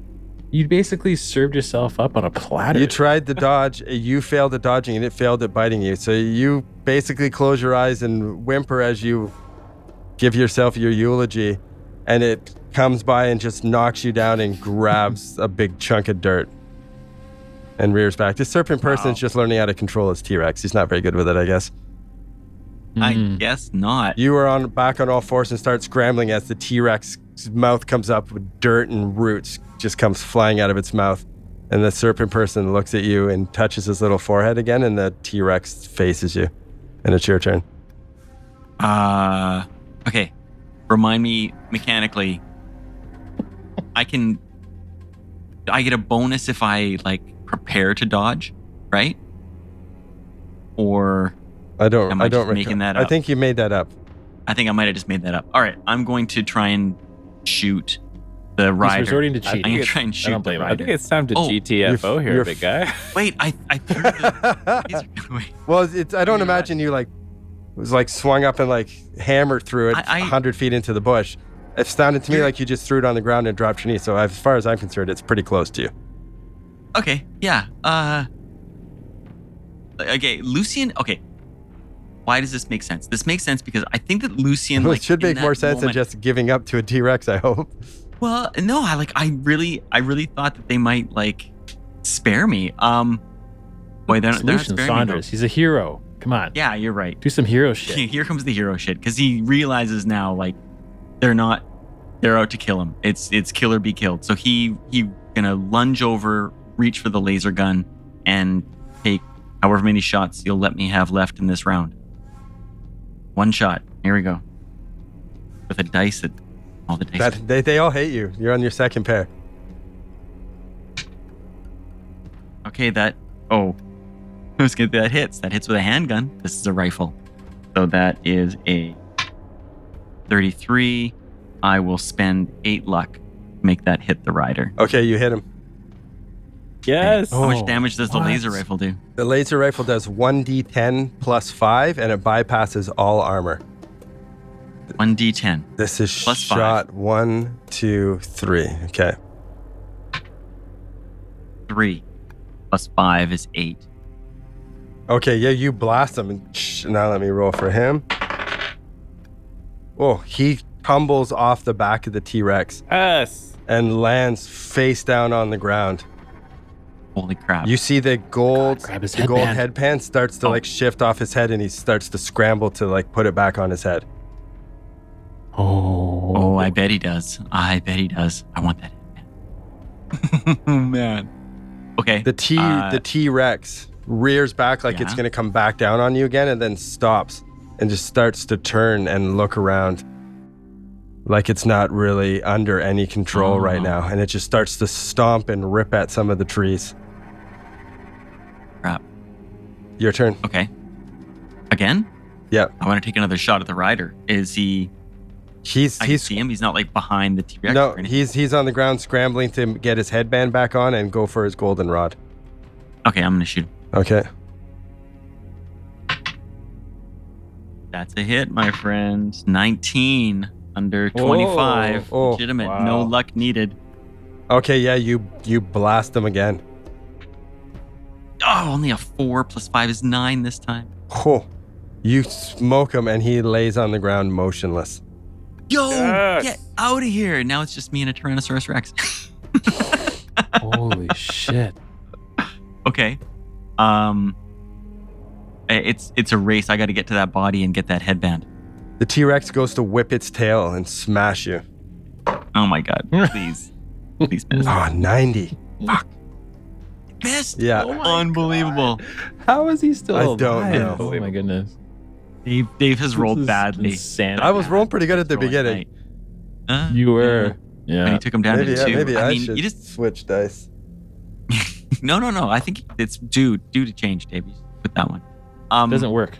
You basically served yourself up on a platter. You tried to dodge, you failed at dodging, and it failed at biting you. So you basically close your eyes and whimper as you give yourself your eulogy, and it comes by and just knocks you down and grabs a big chunk of dirt and rears back. This serpent person's just learning how to control his T-Rex. He's not very good with it, I guess. I guess not. You are back on all fours and start scrambling as the T-Rex's mouth comes up with dirt and roots just comes flying out of its mouth. And the serpent person looks at you and touches his little forehead again, and the T-Rex faces you. And it's your turn. Okay. Remind me mechanically. I get a bonus if I prepare to dodge, right? Or I don't Am I just recall. making that I up? think you made that up. I think I might have just made that up. All right, I'm going to try and shoot the rider. He's resorting to I'm cheating. gonna try and I shoot don't the blame him. I rider. think it's time to Oh, GTFO here, you're big guy. Wait, I threw the laser gun away. Well, I don't imagine you like was like swung up and like hammered through it I- 100 feet into the bush. It sounded to me like you just threw it on the ground and dropped your knee. So as far as I'm concerned, it's pretty close to you. Okay, yeah. Okay, Lucian. Okay, why does this make sense? This makes sense because I think that Lucian Well, like it should in make more that sense than moment- just giving up to a T-Rex, I hope. Well, no, I really thought that they might like spare me. Boy, they're not Solution, sparing Saunders. me. He's a hero. Come on. Yeah, you're right. Do some hero shit. Here comes the hero shit because he realizes now like they're out to kill him. It's kill or be killed. So he gonna lunge over, reach for the laser gun, and take however many shots you'll let me have left in this round. One shot. Here we go. With a dice that all the dice. They all hate you. You're on your second pair. Okay, that. Oh, I was gonna. That hits. That hits with a handgun. This is a rifle. So that is a 33. I will spend 8 luck to make that hit the rider. Okay, you hit him. Yes. How Oh, much damage does the what? laser rifle do? The laser rifle does 1d10 plus 5, and it bypasses all armor. 1d10. This is Plus 5. shot 1, 2, 3. Okay. 3 plus 5 is 8. Okay, yeah, you blast him. Now let me roll for him. Oh, he tumbles off the back of the T-Rex Yes. and lands face down on the ground. Holy crap. You see the gold, grab his the gold headband. headband starts to Oh. like shift off his head, and he starts to scramble to like put it back on his head. Oh, I bet he does. I I want that. Oh, man. Okay. The T-Rex rears back like it's Yeah. gonna come back down on you again, and then stops and just starts to turn and look around like it's not really under any control right now, and it just starts to stomp and rip at some of the trees. Crap. Your turn. Okay. Again? Yeah. I want to take another shot at the rider. Is he... He's I can see him. He's not like behind the T-Rex no, or anything. he's on the ground scrambling to get his headband back on and go for his golden rod. Okay, I'm going to shoot him. Okay. That's a hit, my friend. 19 under 25. Oh, Legitimate. wow. No luck needed. Okay, yeah, you blast him again. Oh, only a 4 plus 5 is 9 this time. Oh, you smoke him and he lays on the ground motionless. Yo, Yes. get out of here. Now it's just me and a Tyrannosaurus Rex. Holy shit. Okay. It's a race. I got to get to that body and get that headband. The T-Rex goes to whip its tail and smash you. Oh my god. Please. Please miss. Oh, 90. Missed. Yeah. Unbelievable. How is he still I alive? don't know. Oh my goodness. Dave has rolled This is badly. insanity. I was rolling pretty good at the Rolling beginning. right. You were. And Yeah. he took him down Maybe, to 2. maybe I mean, should you just switch dice. no. I think it's due to change, Dave. You should put that one. Doesn't work.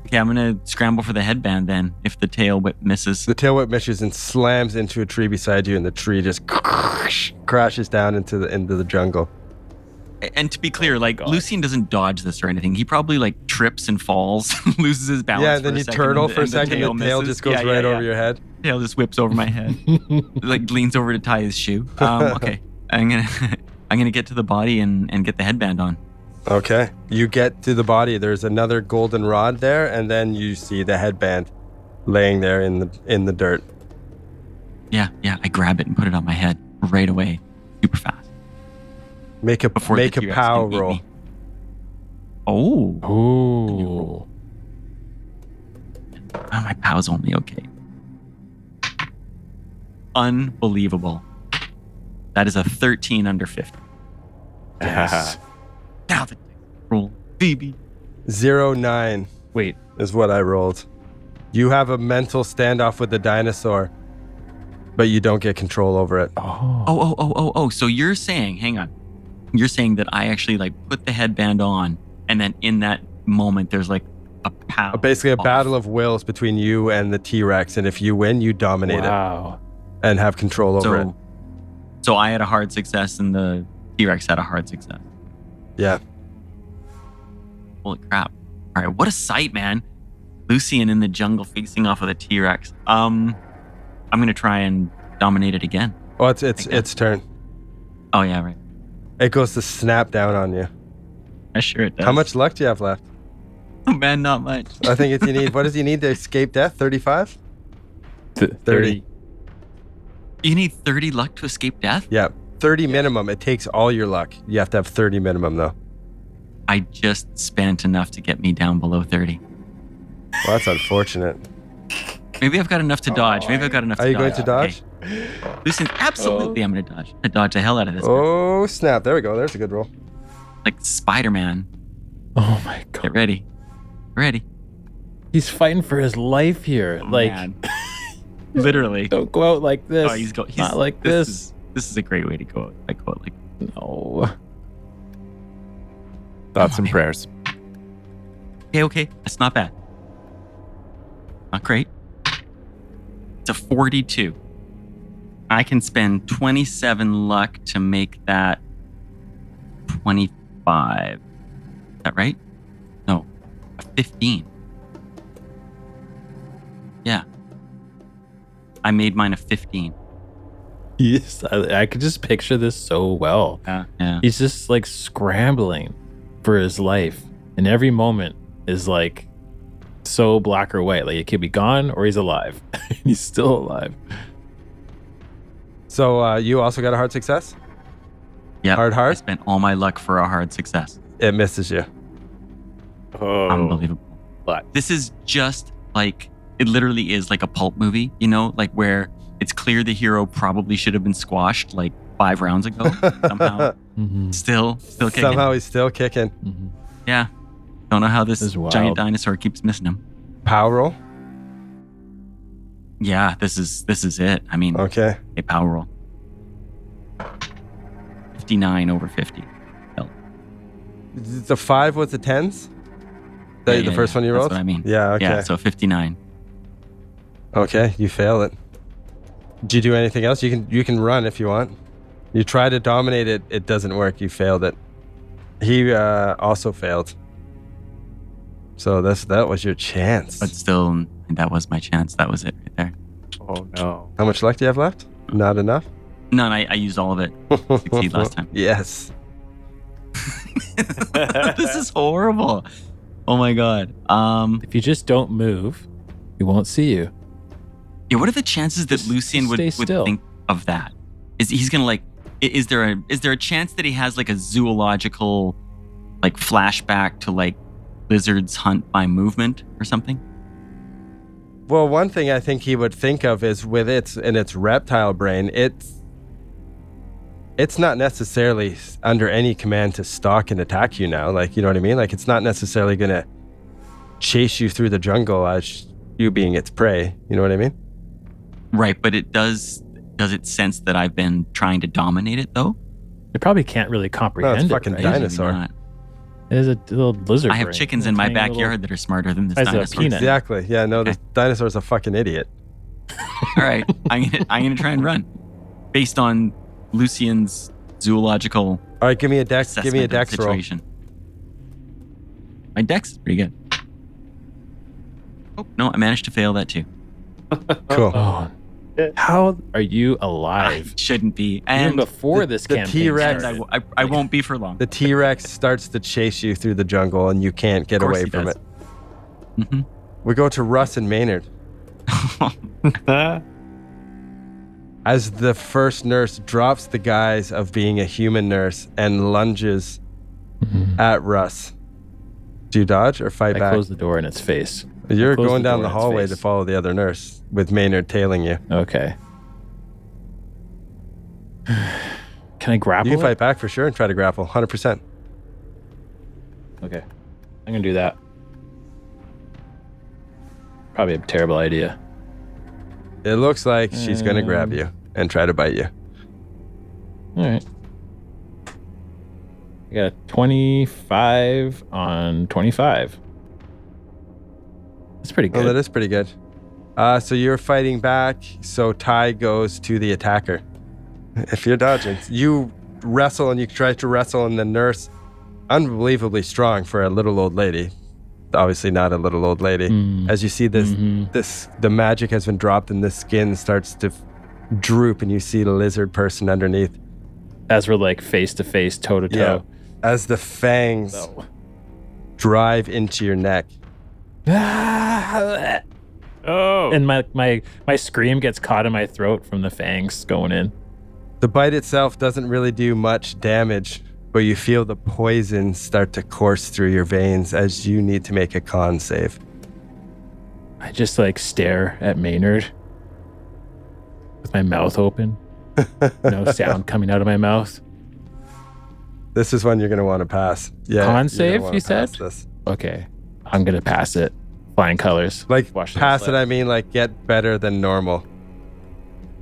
Okay, I'm gonna scramble for the headband then. If the tail whip misses. The tail whip misses and slams into a tree beside you, and the tree just crashes down into the jungle. And to be clear, like God. Lucian doesn't dodge this or anything. He probably like trips and falls, loses his balance. Yeah, and then for a you second, turtle and for a the second, the tail misses. just goes Yeah, right yeah. over your head. Tail just whips over my head, like leans over to tie his shoe. Okay, I'm gonna get to the body and get the headband on. Okay. You get to the body. There's another golden rod there, and then you see the headband laying there in the dirt. Yeah. I grab it and put it on my head right away, super fast. Make a Before the T-Rex pow can eat roll. me. Oh, Ooh. my pow's only okay. Unbelievable. That is a 13 under 50. Yes. Now the roll, baby. 09 Wait. is what I rolled. You have a mental standoff with the dinosaur, but you don't get control over it. Oh. Oh. So you're saying, hang on. You're saying that I actually like put the headband on, and then in that moment, there's like a pow. Basically, a off. battle of wills between you and the T-Rex, and if you win, you dominate it Wow. and have control over it. So I had a hard success and the T-Rex had a hard success. Yeah. Holy crap. All right, what a sight, man. Lucian in the jungle facing off of the T-Rex. I'm going to try and dominate it again. Oh, its turn. Oh, yeah, right. It goes to snap down on you. I sure it does. How much luck do you have left? Oh, man, not much. I think if you need, what does he need to escape death? 35? 30. You need 30 luck to escape death? Yeah. 30 minimum. It takes all your luck. You have to have 30 minimum, though. I just spent enough to get me down below 30. Well, that's unfortunate. Maybe I've got enough to dodge. Maybe I've got enough to Are dodge. you going to dodge? Okay. Lucian, absolutely I'm going to dodge. I dodge the hell out of this. Oh, snap. There we go. There's a good roll. Like Spider-Man. Oh my god. Get ready. Ready. He's fighting for his life here. Oh, like, man. Literally. don't go out like this. Oh, he's not like this. This is a great way to go out. I go out like No. Thoughts and prayers. okay. That's not bad. Not great. It's a 42. I can spend 27 luck to make that 25. Is that right? No. A 15. Yeah. I made mine a 15. Yes, I could just picture this so well. Yeah. He's just like scrambling for his life, and every moment is like so black or white. Like it could be gone or he's alive. He's still alive. So you also got a hard success? Yeah. Hard? I spent all my luck for a hard success. It misses you. Oh, Unbelievable. But This is just like, it literally is like a pulp movie, you know, like where it's clear the hero probably should have been squashed like 5 rounds ago. Somehow, still kicking. Somehow he's still kicking. Yeah. Don't know how this This is wild. giant dinosaur keeps missing him. Power roll? Yeah, this is it. I mean, Okay. a power roll. 59 over 50. The 5 was the 10s? The first one you rolled? That's what I mean. Yeah, okay. Yeah, so 59. Okay, you fail it. Did you do anything else? You can run if you want. You try to dominate it, it doesn't work. You failed it. He also failed. So that was your chance. But still, that was my chance. That was it right there. oh no. How much luck do you have left? Not enough? No, I used all of it. Succeed last time. Yes. This is horrible. Oh my god. If you just don't move, he won't see you. Yeah, what are the chances that Just Lucian would stay still. think of that? He's gonna like? Is there a chance that he has like a zoological like flashback to like lizards hunt by movement or something? Well, one thing I think he would think of is with its reptile brain, it's not necessarily under any command to stalk and attack you now. Like, you know what I mean? Like, it's not necessarily going to chase you through the jungle as you being its prey. You know what I mean? Right, but it does it sense that I've been trying to dominate it though? It probably can't really comprehend it. fucking right? dinosaur. Not. It is a little lizard. I have brain. chickens A in my tiny little- backyard that are smarter than this Size of a dinosaur. peanut. Exactly. Yeah, no, Okay. this dinosaur's a fucking idiot. All right, I'm gonna try and run based on Lucian's zoological All right, give me a dex. assessment Give me a of the dex roll. situation. My dex is pretty good. Oh no, I managed to fail that too. Cool. Oh, how are you I alive? shouldn't be. Even And before the- this the campaign T-Rex- started. I won't be for long. The T-Rex starts to chase you through the jungle, and you can't get Of course away he from does. it. Mhm. We go to Russ and Maynard. As the first nurse drops the guise of being a human nurse and lunges at Russ. Do you dodge or fight I back? closed the door in its face. You're closed going the down door the in its hallway face. to follow the other nurse with Maynard tailing you. Okay. Can I grapple? You can it? fight back for sure and try to grapple. 100%. Okay. I'm gonna do that. Probably a terrible idea. It looks like she's going to grab you and try to bite you. All right. I got a 25 on 25. That's pretty Oh, good. that is pretty good. So you're fighting back. So Ty goes to the attacker. If you're dodging, you wrestle and you try to wrestle, and the nurse, unbelievably strong for a little old lady. Obviously not a little old lady. As you see the magic has been dropped and the skin starts to droop, and you see the lizard person underneath. As we're like face to face, toe to toe. As the fangs drive into your neck. Oh. And my scream gets caught in my throat from the fangs going in. The bite itself doesn't really do much damage, but you feel the poison start to course through your veins as you need to make a con save. I just like stare at Maynard with my mouth open. No sound coming out of my mouth. This is one you're going to want to pass. Yeah. Con save, you said? This. Okay. I'm going to pass it. Flying colors. Like, Watch pass it, I mean, like, get better than normal.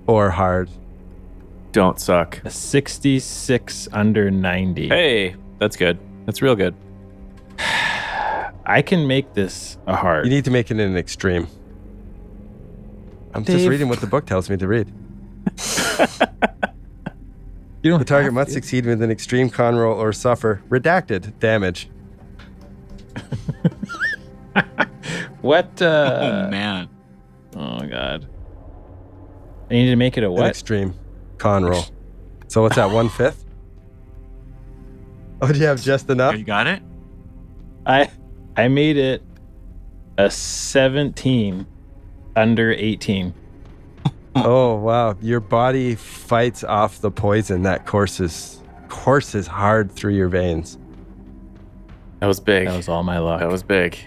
Or hard. Don't suck. A 66 under 90. Hey, that's good. That's real good. I can make this a hard. You need to make it an extreme. I'm just Dave. reading what the book tells me to read. You don't The target have must to. succeed with an extreme con roll or suffer redacted damage. What? Oh, man. Oh, God. I need to make it a An what? extreme con roll. So what's that, 1/5? Oh, do you have just enough? You got it? I made it a 17 under 18. Oh, wow. Your body fights off the poison that courses hard through your veins. That was big. That was all my luck. That was big.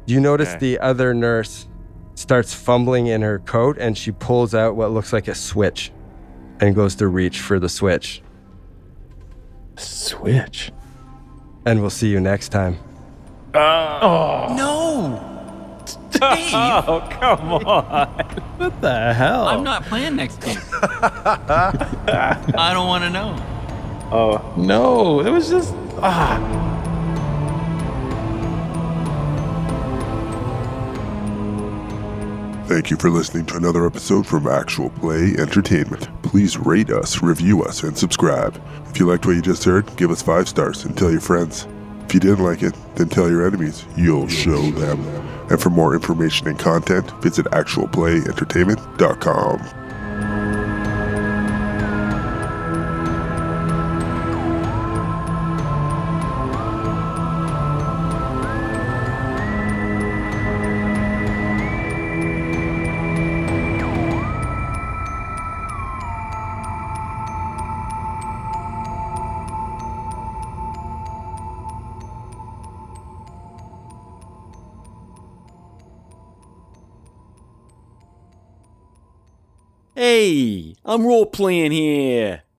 You notice Okay. the other nurse starts fumbling in her coat, and she pulls out what looks like a switch and goes to reach for the switch. Switch. And we'll see you next time. No! Dave, Oh, come on. What the hell? I'm not playing next game. I don't want to know. Oh, No, it was just. Thank you for listening to another episode from Actual Play Entertainment. Please rate us, review us, and subscribe. If you liked what you just heard, give us 5 stars and tell your friends. If you didn't like it, then tell your enemies. You'll show them. And for more information and content, visit actualplayentertainment.com. Hey, I'm role playing here.